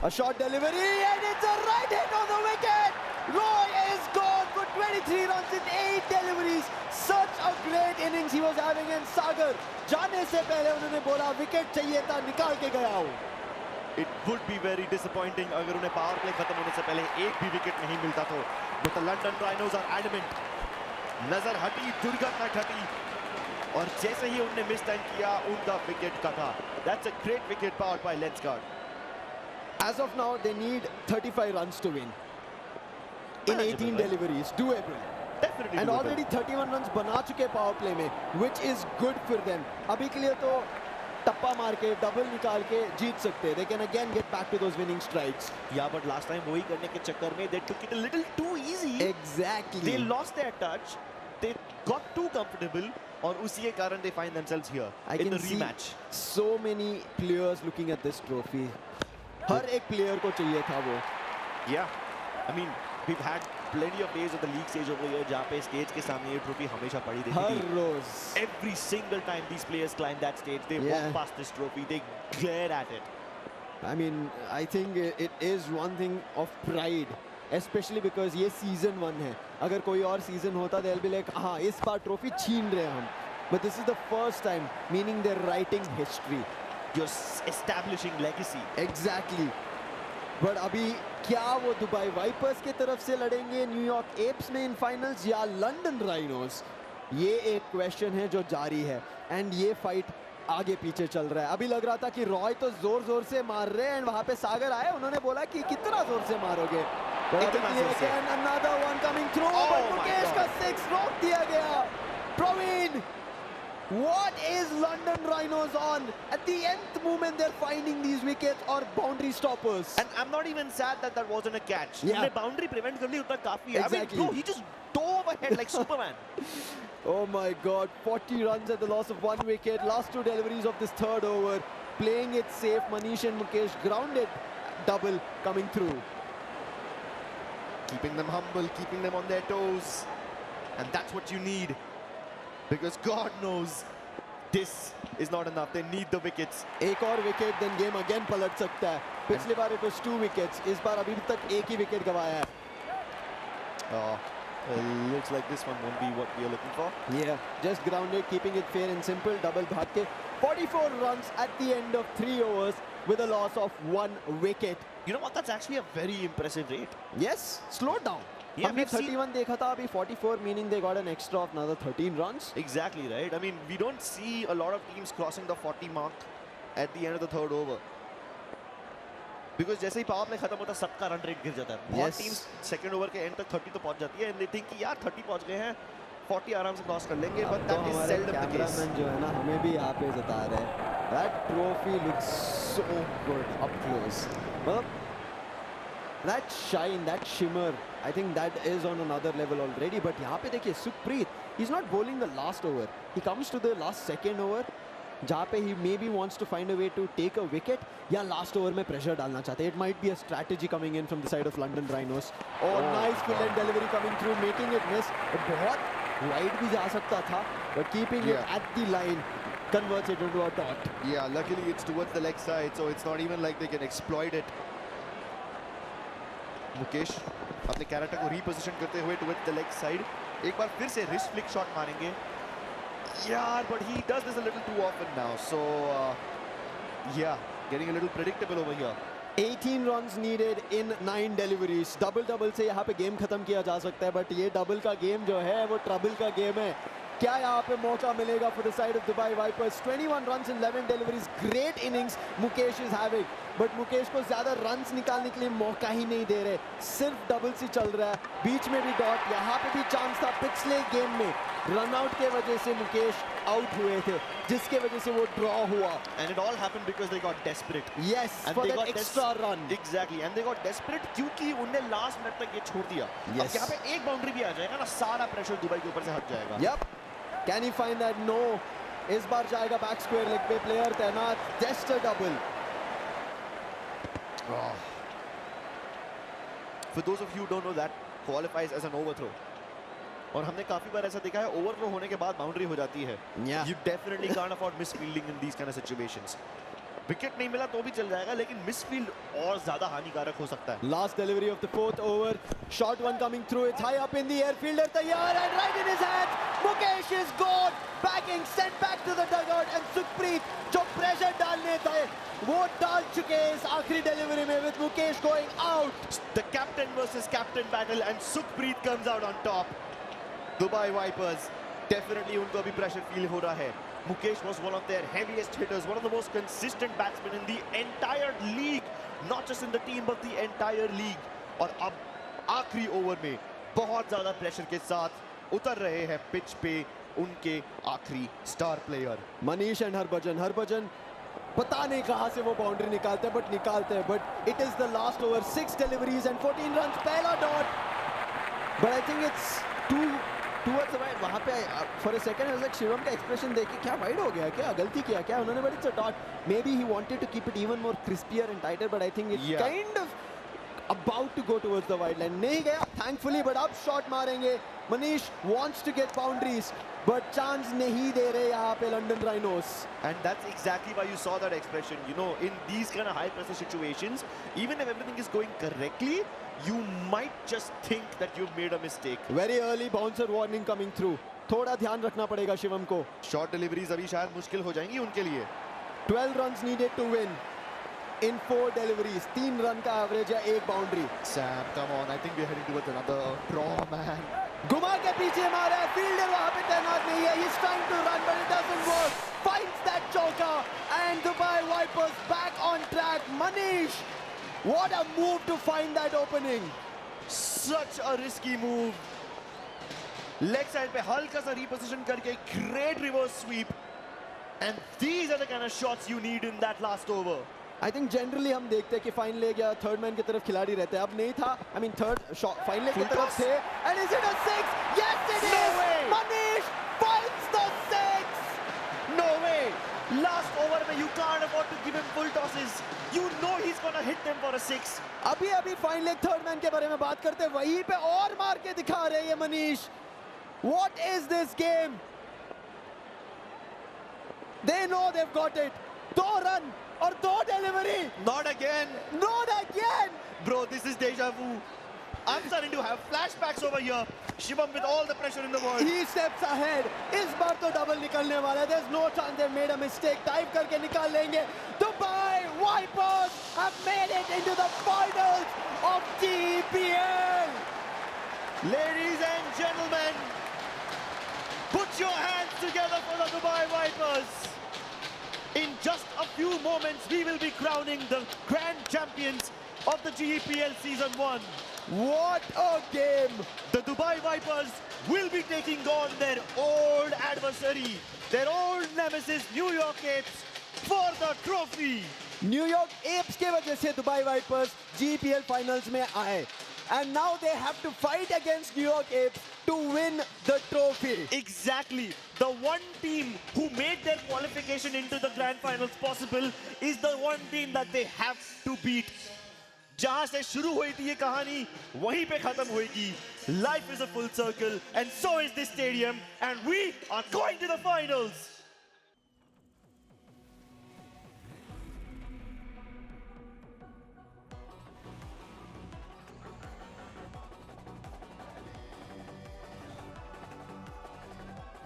A short delivery and it's a right hit on the wicket. Roy is gone for 23 runs in 8 deliveries. Such a great innings he was having, and Sagar जाने से पहले उन्होंने बोला विकेट चाहिए था, निकाल के गया हूँ. It would be very disappointing अगर उन्हें पावर प्ले खत्म होने से पहले एक भी विकेट नहीं मिलता तो. But the London Rhinos are adamant. नजर हटी, दुर्घटना घटी और जैसे ही उन्होंने मिस टाइम किया उनका विकेट कटा. That's a great wicket powered by Lensgaard. As of now, they need 35 runs to win. In 18 deliveries, doable. Definitely and doable. already 31 runs बना चुके power play में, which is good for them. अभी के लिए तो टप्पा मार के डबल निकाल के जीत सकते हैं. They can again get back to those winning strides. Yeah, but last time वही करने के चक्कर में they took it a little too easy. Exactly. They lost their touch. They got too comfortable. और उसी के कारण they find themselves here in the rematch. So many players looking at this trophy. हर एक player को चाहिए था वो. Yeah, I mean we've had plenty of days of the league stage over here जहाँ पे stage के सामने ये trophy हमेशा पड़ी रहती थी. हर रोज. Every single time these players climb that stage, they walk past this trophy, they glare at it. I mean, I think it is one thing of pride, especially because ये season 1 है. अगर कोई और season होता, they'll be like, हाँ इस बार trophy छीन रहे हम. But this is the first time, meaning they're writing history. You're establishing legacy. Exactly. But अभी क्या वो दुबई वाइपर्स की तरफ से लड़ेंगे न्यूयॉर्क एप्स में इन फाइनल्स या लंदन राइनोस, ये एक क्वेश्चन है जो जारी है. एंड ये फाइट आगे पीछे चल रहा है. अभी लग रहा था कि रॉय तो जोर जोर से मार रहे हैं एंड वहां पे सागर आए, उन्होंने बोला कि कितना जोर से मारोगे. another one coming through, but Mukesh का 6 रोक दिया गया. Praveen What is London Rhinos on? At the nth moment, they're finding these wickets or boundary stoppers. And I'm not even sad that that wasn't a catch. Yeah. उन्हें boundary prevent कर ली उतना काफी है. Exactly. I mean, bro, he just dove ahead like Superman. Oh my God, 40 runs at the loss of 1 wicket. Last 2 deliveries of this 3rd over. Playing it safe, Manish and Mukesh grounded. Double coming through. Keeping them humble, keeping them on their toes. And that's what you need. Because God knows this is not enough. They need the wickets. एक और wicket, then game again पलट सकता है. पिछली बार it was 2 wickets. इस बार अभी तक एक ही wicket गवाया है. Oh, looks like this one won't be what we are looking for. Yeah, just grounded, keeping it fair and simple. Double भाग के 44 runs at the end of 3 overs with a loss of 1 wicket. You know what? That's actually a very impressive rate. Yes, slow down. Yeah, हमने we've seen- 31 देखा था, अभी 44, meaning they got an extra of another 13 runs. Exactly right. I mean, we don't see a lot of teams crossing the 40 mark at the end of the 3rd over. Because जैसे ही power play खत्म होता है सबका run rate गिर जाता है. बहुत Yes. Teams second over के एंड तक 30 तो पहुंच जाती है and they think कि यार 30 पहुंच गए हैं 40 आराम से क्रॉस कर लेंगे, but तो that is हमारे seldom the case. कैमरामैन जो है ना हमें भी यहाँ पे जता रहे हैं. That trophy looks so good up close. मतलब that shine, that shimmer, I think that is on another level already. But यहाँ पे देखिए Sukhpreet, he's not bowling the last over. He comes to the last second over, जहाँ पे he maybe wants to find a way to take a wicket या last over में pressure डालना चाहते हैं. It might be a strategy coming in from the side of London Rhinos. Oh, nice fill and delivery coming through, making it miss. बहुत wide भी जा सकता था, but keeping it at the line converts it into a dot. Yeah, luckily it's towards the leg side, so it's not even like they can exploit it. Mukesh अपने character को reposition करते हुए towards the leg side एक बार फिर से wrist flick shot मारेंगे यार, but he does this a little too often now, so yeah, getting a little predictable over here. 18 runs needed in 9 deliveries. double से यहाँ पे गेम खत्म किया जा सकता है, but ये डबल का गेम जो है वो ट्रबल का गेम है. क्या यहाँ पे मौका मिलेगा for the side of Dubai Vipers? 21 runs in 11 deliveries. Great innings Mukesh is having, but Mukesh को ज्यादा runs निकालने के लिए मौका ही नहीं दे रहे. सिर्फ डबल ही चल रहा है. बीच में भी डॉट, यहाँ पे भी चांस था. पिछले गेम में रन आउट के वजह से मुकेश आउट हुए थे, जिसके वजह से वो ड्रॉ हुआ. And it all happened because they got desperate. Yes, and for they that got extra run. Exactly, and they got desperate क्योंकि उन्हें लास्ट मिनट तक ये छोड़ दिया. Yes. अब यहाँ पे एक बाउंड्री भी आ जाएगा ना, सारा प्रेशर दुबई के ऊपर से हट जाएगा. Yep. Can he find that? No. इस बार जाएगा बैक स्क्वायर लेग पे प्लेयर तैनात. Just a double. For those of you who don't know, that qualifies as an overthrow. और हमने काफी बार ऐसा देखा है, ओवरथ्रो होने के बाद बाउंड्री हो जाती है. Yeah. You definitely can't afford misfielding in these kind of situations. Wicket नहीं मिला तो भी चल जाएगा, लेकिन मिसफील्ड और ज्यादा हानिकारक हो सकता है. Last delivery of the 4th over. Short one coming through. It's high up in the air. Fielder तैयार and right in his hands. Mukesh is gone. Backing sent back to the dugout and Sukhpreet जो pressure डालने थे वो डाल चुके हैं इस आखिरी डिलीवरी में with Mukesh going out. The captain versus captain battle and Sukhpreet comes out on top. Dubai Vipers definitely उनको अभी pressure feel हो रहा है. Mukesh was one of their heaviest hitters, one of the most consistent batsmen in the entire league, not just in the team but the entire league. और अब आखिरी over में बहुत ज्यादा प्रेशर के साथ उतर रहे हैं पिच पे उनके आखिरी star player Manish and Harbhajan पता नहीं कहां से वो बाउंड्री निकालते हैं, बट निकालते हैं. But it is the last over. 6 deliveries and 14 runs. पहला dot, but I think it's towards the right. वहां पे for a second I was like Shivam का एक्सप्रेशन देखिए क्या वाइड हो गया, क्या गलती किया क्या उन्होंने, but it's a dot. Maybe he wanted to keep it even more crispier and tighter, but I think it's kind of about to go towards the wide line. नहीं गया thankfully, but अब shot मारेंगे. Manish wants to get boundaries, but chance नहीं दे रहे यहाँ पे London Rhinos. And that's exactly why you saw that expression. You know, in these kind of high pressure situations, even if everything is going correctly, you might just think that you've made a mistake. Very early bouncer warning coming through. थोड़ा ध्यान रखना पड़ेगा शिवम को. Short deliveries अभी शायद मुश्किल हो जाएंगी उनके लिए. 12 runs needed to win in 4 deliveries. 3 run का average या 1 boundary. Sam, come on. I think we're heading towards another draw, man. घुमा के पीछे मारा है. फील्डर वहां पे तैनात नहीं है. He's trying to run but it doesn't work. Finds that choker and Dubai Vipers back on track. Manish, what a move to find that opening. Such a risky move. Leg side पे हल्का सा reposition करके great reverse sweep and these are the kind of shots you need in that last over. I think generally हम देखते हैं कि fine leg या third man की तरफ खिलाड़ी रहते हैं. अब नहीं था. I mean third fine leg की तरफ थे. And is it a 6? Yes it is. Manish finds the 6. No way. Last over में you can't afford to give him full tosses. You know he's gonna hit them for a 6. अभी fine leg third man के बारे में बात करते हैं. वहीं पे और मार के दिखा रहे हैं ये Manish. What is this game? They know they've got it. 2 run और 2 delivery. Not again. Not again. Bro, this is deja vu. I'm starting to have flashbacks over here. Shivam with all the pressure in the world. He steps ahead. इस बार तो double निकलने वाला है. There's no chance they've made a mistake. Dive करके निकाल लेंगे. Dubai Vipers have made it into the finals of GEPL. Ladies and gentlemen, put your hands together for the Dubai Vipers. In just a few moments, we will be crowning the grand champions of the GEPL Season 1. What a game! The Dubai Vipers will be taking on their old adversary, their old nemesis, New York Apes, for the trophy. New York Apes के वजह से Dubai Vipers GEPL finals में आए. And now they have to fight against New York Apes to win the trophy. Exactly. The one team who made their qualification into the grand finals possible is the one team that they have to beat. जहां से शुरू हुई थी ये कहानी वहीं पे खत्म होगी. Life is a full circle and so is this stadium and we are going to the finals.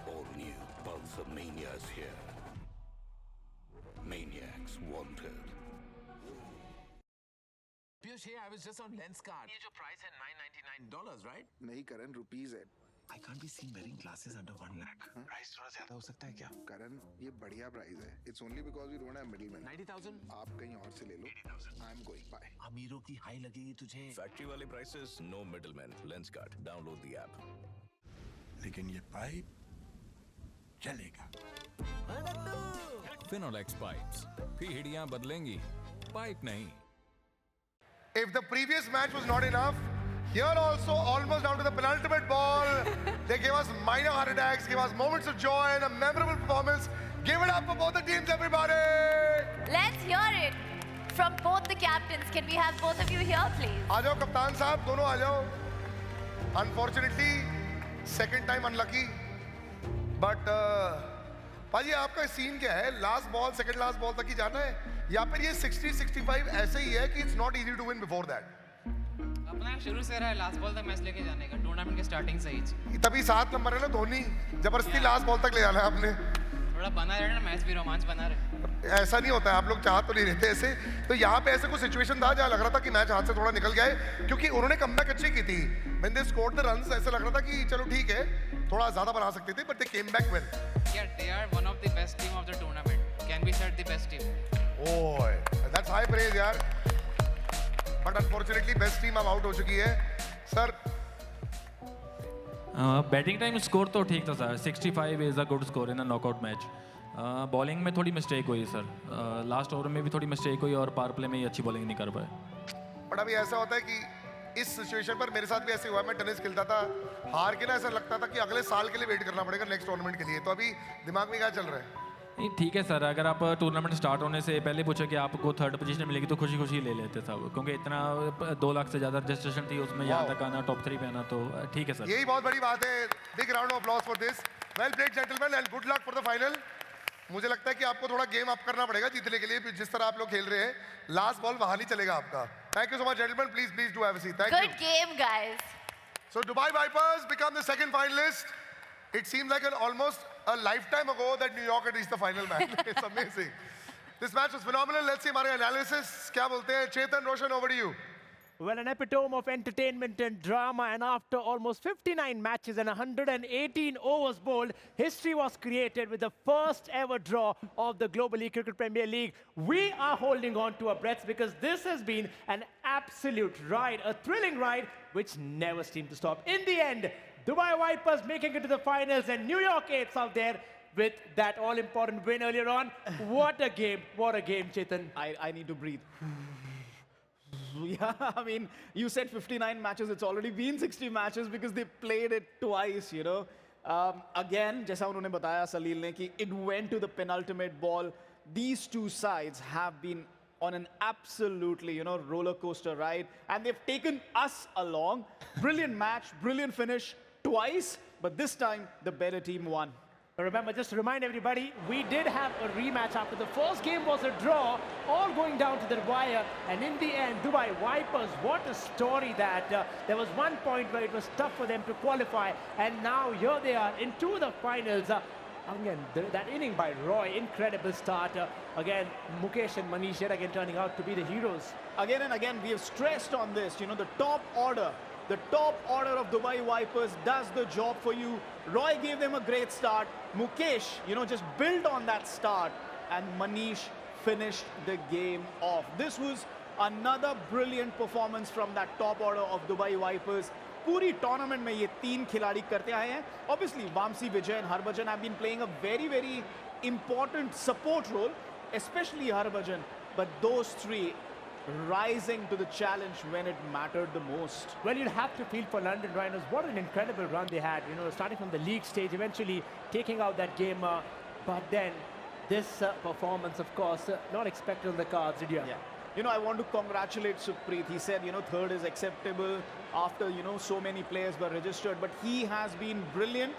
All new Pulsar Mania is here. Maniacs wanted. Piyush, hey, I was just on Lenskart. ये जो price है $999, right? नहीं करण, rupees है. I can't be seen wearing glasses under 1 lakh. Price थोड़ा ज्यादा हो सकता है क्या? करण, ये बढ़िया प्राइस है. It's only because we don't have middlemen. 90,000? आप कहीं और से ले लो. 80,000. I'm going. Bye. अमीरों की हाई लगेगी तुझे. फैक्ट्री वाले prices, no middleman. Lenskart, download the app. लेकिन ये पाइप चलेगा. फिनोलेक्स पाइप्स, पीढ़ियां बदलेंगी, पाइप नहीं. If the previous match was not enough, here also almost down to the penultimate ball, they gave us minor heart attacks, gave us moments of joy and a memorable performance. Give it up for both the teams, everybody! Let's hear it from both the captains. Can we have both of you here, please? आ जाओ कप्तान साहब, दोनों आ जाओ. Unfortunately, second time unlucky. But पाजी आपका scene क्या है? Last ball, second last ball तक ही जाना है? या फिर ये 60-65 ऐसे ही है कि it's not easy to win before that? अपना शुरू से रहा है लास्ट बॉल तक मैच लेके जाने का टूर्नामेंट के स्टार्टिंग से ही. तभी 7 नंबर है ना धोनी. जबरदस्ती लास्ट बॉल तक ले जाना है आपने. थोड़ा बना रहे ना मैच भी रोमांच बना रहे. ऐसा नहीं होता है, आप लोग चाह तो नहीं रहते ऐसे. तो यहाँ पे ऐसे कुछ सिचुएशन था जहाँ लग रहा था कि मैच हाथ से थोड़ा निकल गया है, क्योंकि उन्होंने कमबैक अच्छी की थी. When they scored the runs, ऐसा लग रहा था कि चलो ठीक है, थोड़ा ज्यादा बना सकते थे, but they came back well. Yeah, they are one of the best team of the tournament. Can be said the best team. ओए, that's high praise यार. But unfortunately, best team अब out हो चुकी है. सर बैटिंग टाइम स्कोर तो ठीक था sir. 65 is a good score in a knockout match. Bowling में थोड़ी मिस्टेक हुई सर. लास्ट ओवर में भी थोड़ी मिस्टेक हुई और पावर प्ले में ही अच्छी बॉलिंग नहीं कर पाए. बट अभी ऐसा होता है कि इस सिचुएशन पर मेरे साथ भी ऐसे हुआ. मैं टेनिस खेलता था, हार के ना ऐसा लगता था कि अगले साल के लिए वेट करना पड़ेगा नेक्स्ट टूर्नामेंट के लिए. तो अभी दिमाग में क्या चल रहा है? नहीं ठीक है सर. अगर आप टूर्नामेंट स्टार्ट होने से पहले पूछे कि आपको थर्ड पोजीशन मिलेगी तो खुशी खुशी ले लेते सब, क्योंकि इतना 2 लाख से ज़्यादा रजिस्ट्रेशन थी उसमें. यहाँ तक आना, टॉप 3 पे आना, तो ठीक है सर. यही बहुत बड़ी बात है. Big round of applause for this. Well played gentleman and good luck for the final. मुझे लगता है कि आपको थोड़ा गेम अप करना पड़ेगा जीतने के लिए. जिस तरह आप लोग खेल रहे हैं, लास्ट बॉल वहां नहीं चलेगा आपका. Thank you so much gentleman. Please do have a seat. Thank you. Good game, guys. So Dubai Vipers become the second finalist. It seemed like almost a lifetime ago that New York had reached the final, man. It's amazing. This match was phenomenal. Let's see हमारे analysis क्या बोलते हैं. Chetan, Roshan, over to you. Well, an epitome of entertainment and drama, and after almost 59 matches and 118 overs bowled, history was created with the first ever draw of the Global E-Cricket Premier League. We are holding on to our breaths because this has been an absolute ride, a thrilling ride which never seemed to stop. In the end, Dubai Vipers making it to the finals and New York Apes out there with that all-important win earlier on. What a game, Chetan. I need to breathe. Yeah, I mean, you said 59 matches. It's already been 60 matches because they played it twice, you know. Again, जैसा उन्होंने बताया सलील ने कि it went to the penultimate ball. These two sides have been on an absolutely, you know, roller coaster ride, and they've taken us along. Brilliant match, brilliant finish twice, but this time the better team won. Remember, just to remind everybody, we did have a rematch after the first game was a draw, all going down to the wire, and in the end, Dubai Vipers, what a story that. There was one point where it was tough for them to qualify, and now here they are into the finals. Again, that inning by Roy, incredible start. Again, Mukesh and Manish yet again turning out to be the heroes. Again and again, we have stressed on this, you know, the top order of Dubai Vipers does the job for you. Roy gave them a great start. Mukesh, you know, just built on that start. And Manish finished the game off. This was another brilliant performance from that top order of Dubai Vipers. पूरी tournament में ये तीन खिलाड़ी करते आए हैं. Obviously, Vamsi, Vijay and Harbhajan have been playing a very, very important support role, especially Harbhajan. But those three rising to the challenge when it mattered the most. Well, you'd have to feel for London Rhinos. What an incredible run they had, you know, starting from the league stage, eventually taking out that game. But then this performance, of course, not expected on the cards, did you? Yeah. You know, I want to congratulate Sukhpreet. He said, you know, third is acceptable after, you know, so many players were registered. But he has been brilliant.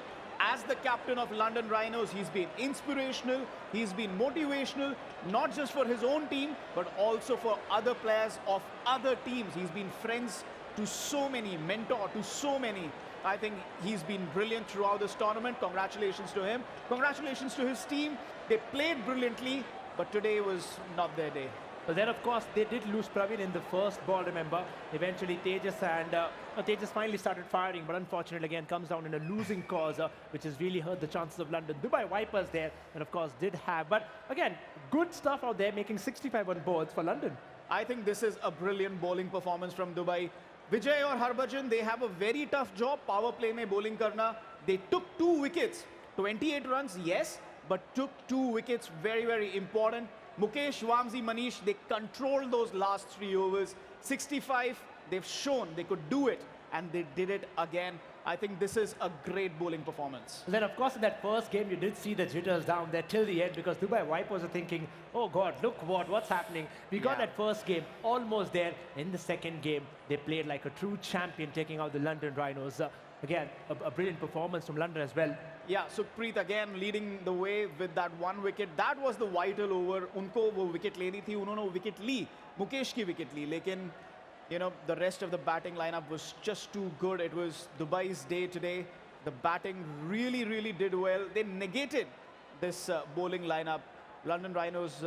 As the captain of London Rhinos, he's been inspirational, he's been motivational, not just for his own team, but also for other players of other teams. He's been friends to so many, mentor to so many. I think he's been brilliant throughout this tournament. Congratulations to him. Congratulations to his team. They played brilliantly, but today was not their day. But then, of course, they did lose Praveen in the first ball, remember. Eventually, Tejas finally started firing, but unfortunately, again, comes down in a losing cause, which has really hurt the chances of London. Dubai Vipers there, and of course, did have. But again, good stuff out there, making 65 on boards for London. I think this is a brilliant bowling performance from Dubai. Vijay or Harbhajan, they have a very tough job, power play mein bowling karna. They took 2 wickets, 28 runs, yes, but took 2 wickets, very, very important. Mukesh, Vamsi, Manish, they controlled those last 3 overs. 65, they've shown they could do it, and they did it again. I think this is a great bowling performance. Then, of course, in that first game, you did see the jitters down there till the end because Dubai Vipers are thinking, oh, God, look what's happening. We got that first game almost there. In the second game, they played like a true champion, taking out the London Rhinos. Again, a brilliant performance from London as well. Yeah, Sukhpreet again leading the way with that 1 wicket. That was the vital over. Unko wo wicket leni thi, unhone wo wicket li. Mukesh ki wicket li. Lekin, you know, the rest of the batting lineup was just too good. It was Dubai's day today. The batting really, really did well. They negated this bowling lineup. London Rhinos,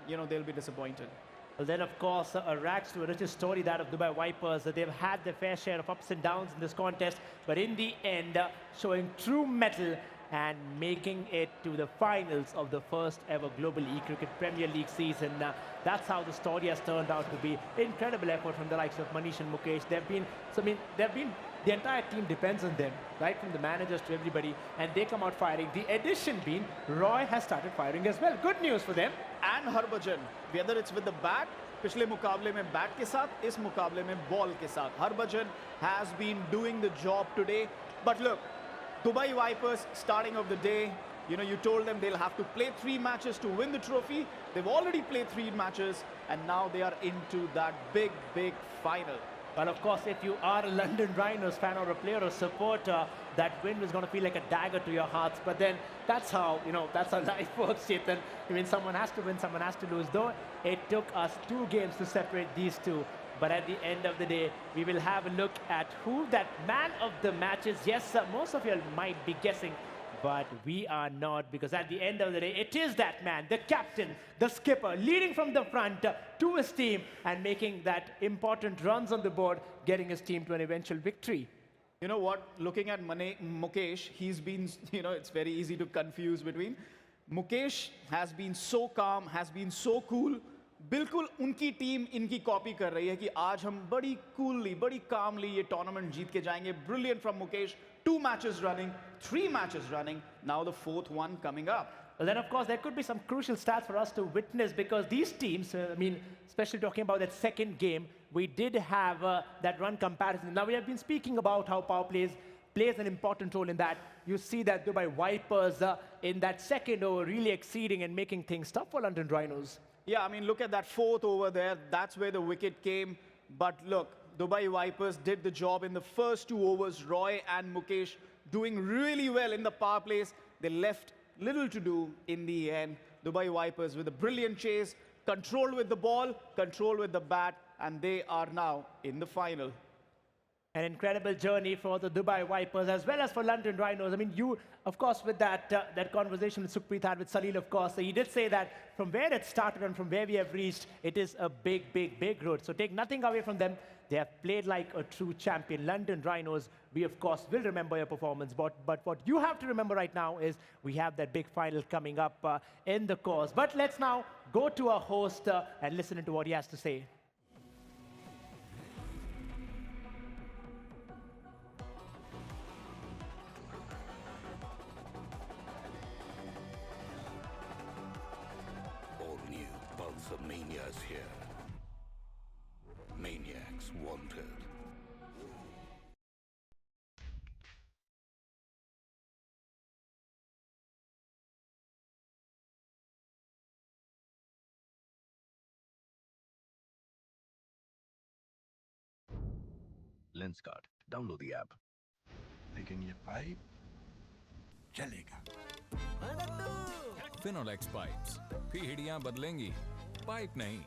you know, they'll be disappointed. Well, then, of course, a rags to a riches story, that of Dubai Vipers. They've had their fair share of ups and downs in this contest, but in the end, showing true mettle and making it to the finals of the first ever Global E-Cricket Premier League season. That's how the story has turned out to be. Incredible effort from the likes of Manish and Mukesh. The entire team depends on them, right from the managers to everybody, and they come out firing. The addition being, Roy has started firing as well. Good news for them. And Harbhajan, whether it's with the bat, पिछले मुकाबले में bat के साथ, इस मुकाबले में ball के साथ. Harbhajan has been doing the job today. But look, Dubai Vipers, starting of the day, you know, you told them they'll have to play 3 matches to win the trophy. They've already played 3 matches, and now they are into that big, big final. Well, of course, if you are a London Rhinos fan or a player or supporter, that win was going to feel like a dagger to your hearts. But then that's how, you know, that's how life works, Chetan. I mean, someone has to win, someone has to lose. Though it took us 2 games to separate these two. But at the end of the day, we will have a look at who that man of the match is. Yes, most of you might be guessing But we are not, because at the end of the day, it is that man, the captain, the skipper, leading from the front to his team and making that important runs on the board, getting his team to an eventual victory. You know what? Looking at Mukesh, he's been, it's very easy to confuse between. Mukesh has been so calm, has been so cool. बिल्कुल उनकी team इनकी copy कर रही है कि आज हम बड़ी कूलली, बड़ी कामली ये टूर्नामेंट जीत के जाएंगे. Brilliant from Mukesh. 2 matches running, 3 matches running. Now the 4th one coming up. Well, then, of course, there could be some crucial stats for us to witness because these teams, especially talking about that second game, we did have that run comparison. Now, we have been speaking about how power plays an important role in that. You see that Dubai Vipers in that second over really exceeding and making things tough for London Rhinos. Yeah, look at that 4th over there. That's where the wicket came. But look, Dubai Vipers did the job in the first 2 overs. Roy and Mukesh doing really well in the power plays. They left little to do in the end. Dubai Vipers with a brilliant chase, controlled with the ball, controlled with the bat, and they are now in the final. An incredible journey for the Dubai Vipers as well as for London Rhinos. You, of course, with that conversation that Sukhpreet had with Salil, of course, he did say that from where it started and from where we have reached, it is a big, big, big road. So take nothing away from them. They have played like a true champion. London Rhinos, we, of course, will remember your performance. But what you have to remember right now is we have that big final coming up in the course. But let's now go to our host and listen to what he has to say. Pulsar Mania is here. Maniacs wanted. Lenskart. Download the app. लेकिन ये pipe चलेगा. Finolex pipes. पीढ़ियां बदलेंगी, pipe नहीं.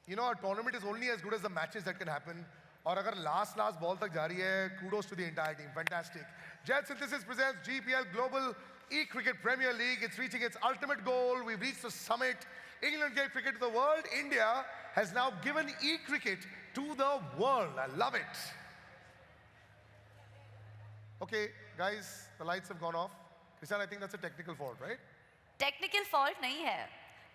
You know, a tournament is only as good as the matches that can happen. और अगर last ball तक जा रही है, kudos to the entire team. Fantastic. Jet Synthesis presents GPL Global E-Cricket Premier League. It's reaching its ultimate goal. We've reached the summit. England gave cricket to the world. India has now given e-cricket to the world. I love it. Okay, guys, the lights have gone off. Krishan, I think that's a technical fault, right? Technical fault नहीं है.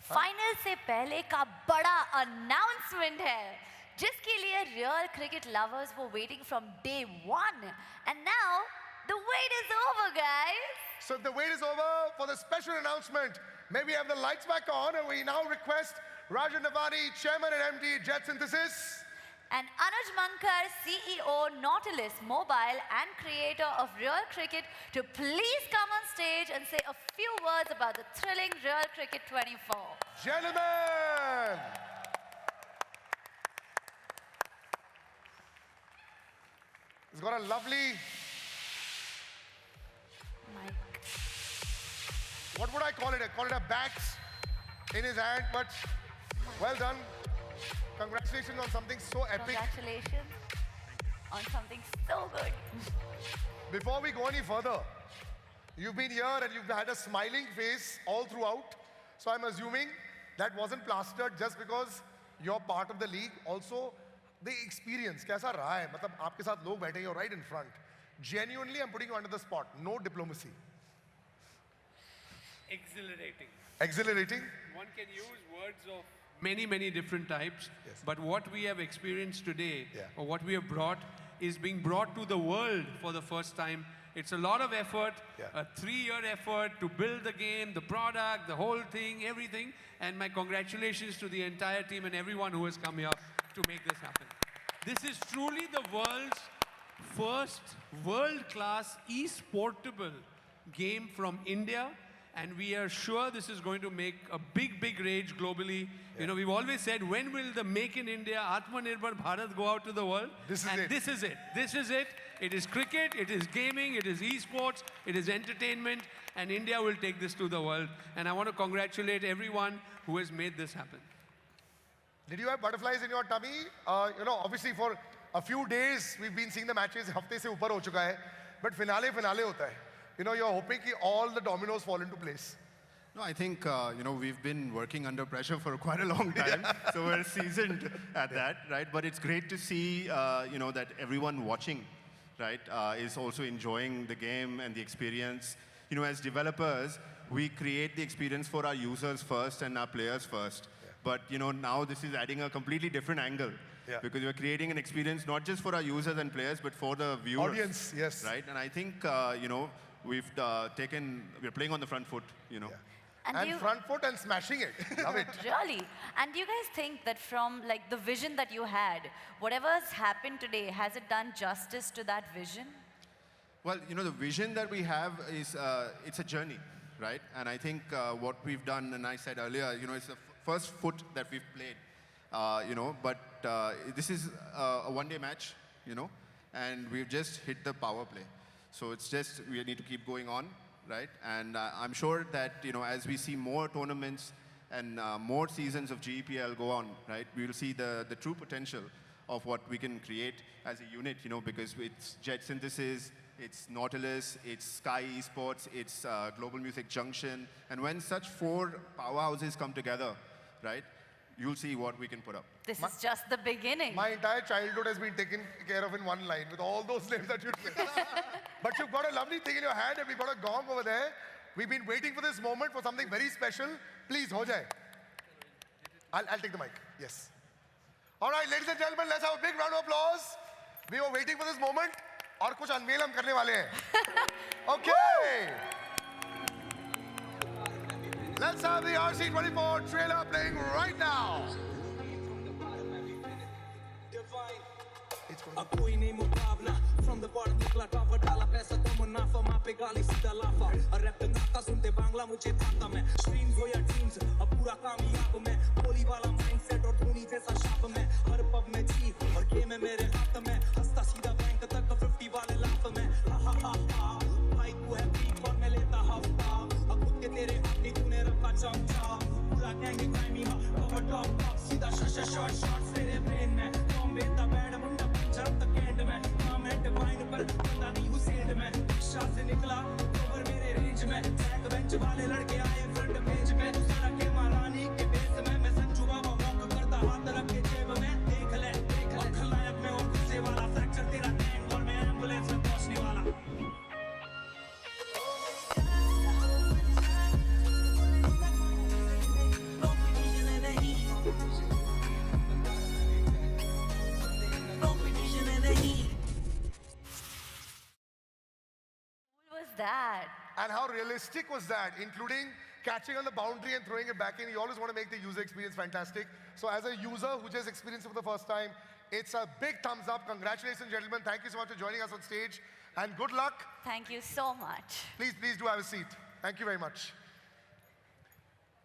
Final से पहले का बड़ा announcement है जिसके लिए real cricket lovers वो waiting from day 1 and now the wait is over guys. So if the wait is over for the special announcement, may we have the lights back on and we now request Rajan Navani, Chairman and MD Jet Synthesis, and Anuj Mankar, CEO Nautilus Mobile and creator of Real Cricket, to please come on stage and say a few words about the thrilling Real Cricket 24. Gentlemen! He's got a lovely... Mic. What would I call it? I call it a bat in his hand, but well done. Congratulations on something so epic. Congratulations on something so good. Before we go any further, you've been here and you've had a smiling face all throughout. So I'm assuming that wasn't plastered just because you're part of the league. Also, the experience, कैसा रहा है? मतलब आपके साथ लोग बैठे हैं, you're right in front. Genuinely, I'm putting you under the spot. No diplomacy. Exhilarating. Exhilarating? One can use words of many different types, but what we have experienced today, or what we have brought, is being brought to the world for the first time. It's a lot of effort, a 3-year effort to build the game, the product, the whole thing, everything, and my congratulations to the entire team and everyone who has come here to make this happen. This is truly the world's first world-class e-sportable game from India, and we are sure this is going to make a big rage globally. You know, we've always said, when will the Make in India, Atmanirbhar Bharat go out to the world? This is it. This is it. It is cricket, it is gaming, it is esports, it is entertainment, and India will take this to the world. And I want to congratulate everyone who has made this happen. Did you have butterflies in your tummy? You know, obviously for a few days we've been seeing the matches, हफ्ते से ऊपर हो चुका है, but finale hota hai. you're hoping that all the dominoes fall into place. No, I think, we've been working under pressure for quite a long time, so we're seasoned at that, right? But it's great to see, that everyone watching, right, is also enjoying the game and the experience. As developers, we create the experience for our users first and our players first. But, now this is adding a completely different angle. Because we're creating an experience not just for our users and players, but for the viewers. Audience, yes. Right? And I think, we're playing on the front foot, And front foot and smashing it. Love it. Really? And do you guys think that from the vision that you had, whatever's happened today, has it done justice to that vision? Well, the vision that we have is, it's a journey, right? And I think what we've done, and I said earlier, it's the first foot that we've played, but this is a one-day match, and we've just hit the power play. So it's just, we need to keep going on, right? And I'm sure that, as we see more tournaments and more seasons of GEPL go on, right, we will see the true potential of what we can create as a unit, because it's Jet Synthesis, it's Nautilus, it's Sky Esports, it's Global Music Junction. And when such 4 powerhouses come together, right, you'll see what we can put up. This is just the beginning. My entire childhood has been taken care of in one line with all those names that you said. But you've got a lovely thing in your hand and we've got a gong over there. We've been waiting for this moment for something very special. Please, ho jaye. I'll take the mic. Yes. All right, ladies and gentlemen, let's have a big round of applause. We were waiting for this moment. और कुछ अनमेल हम करने वाले हैं. Okay. Let's have the RC24 trailer playing right now. कोई नहीं मुकाबला from the bottom निकला टॉप डाला पैसा तो मुनाफा माँ पे गाली सीधा लाफा और रैप नाका सुनते बांग्ला मुझे भाता मैं स्ट्रीम्स हो या टीम्स अब पूरा कामयाब मैं बोली वाला माइंडसेट और धोनी जैसा शाप मैं हर पब में जी और गेम है मेरे हाथ में हंसता सीधा बैंक तक 50 वाले लाफ में हा हा हा भाई तू है पीक और मैं लेता हफ्ता अब खुद के तेरे अपनी तूने रखा चमचा पूरा गैंग टाइमी हा कवर टॉप सीधा शॉट शॉट तेरे ब्रेन में बॉम्बे दा बैड मुंडा पंचर तक एंड में कमेंट वाइन पर पता नहीं हुसैन में शाह से निकला ओवर मेरे रेंज में बैक बेंच वाले लड़के आए फ्रंट पेज पे सड़क के महारानी के बेस में मैं संजू बाबा वॉक करता हाथ रख के जेब में देख ले खलनायक में और गुस्से वाला फ्रैक्चर तेरा टैंक और मैं एम्बुलेंस में पहुंचने वाला That and how realistic was that, including catching on the boundary and throwing it back in. You always want to make the user experience fantastic. So as a user who just experienced it for the first time, it's a big thumbs up. Congratulations, gentlemen. Thank you so much for joining us on stage and good luck. Thank you so much. Please do have a seat. Thank you very much.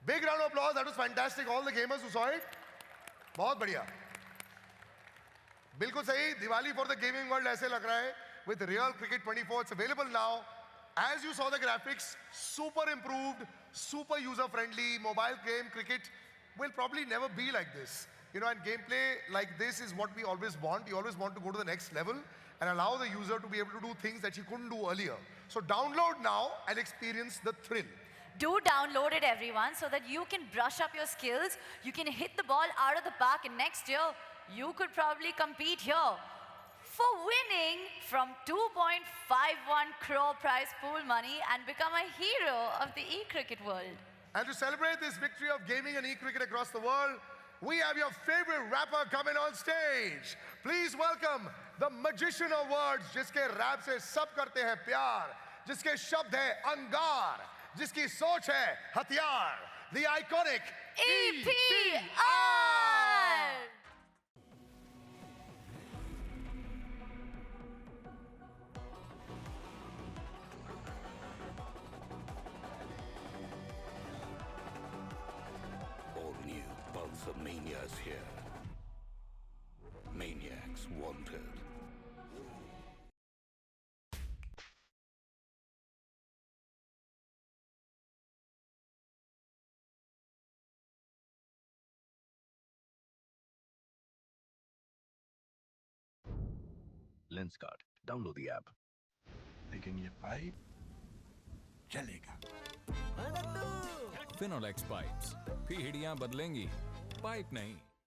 Big round of applause. That was fantastic. All the gamers who saw it. बहुत बढ़िया. बिल्कुल सही. Diwali for the gaming world ऐसे लग रहा है. With Real Cricket 24, it's available now. As you saw the graphics, super improved, super user-friendly, mobile game cricket will probably never be like this. And gameplay like this is what we always want. You always want to go to the next level and allow the user to be able to do things that you couldn't do earlier. So download now and experience the thrill. Do download it, everyone, so that you can brush up your skills. You can hit the ball out of the park, and next year, you could probably compete here for winning from 2.51 crore prize pool money and become a hero of the e-cricket world. And to celebrate this victory of gaming and e-cricket across the world, we have your favorite rapper coming on stage. Please welcome the magician of words, जिसके rap से सब करते हैं प्यार, जिसके शब्द है अंगार, जिसकी सोच है हथियार, the iconic EPR! Pulsar Mania's here. Maniacs wanted. Lenskart. Download the app. लेकिन ये पाइप चलेगा। फिनोलेक्स पाइप्स, पीढ़ियां बदलेंगी, पाइप नहीं।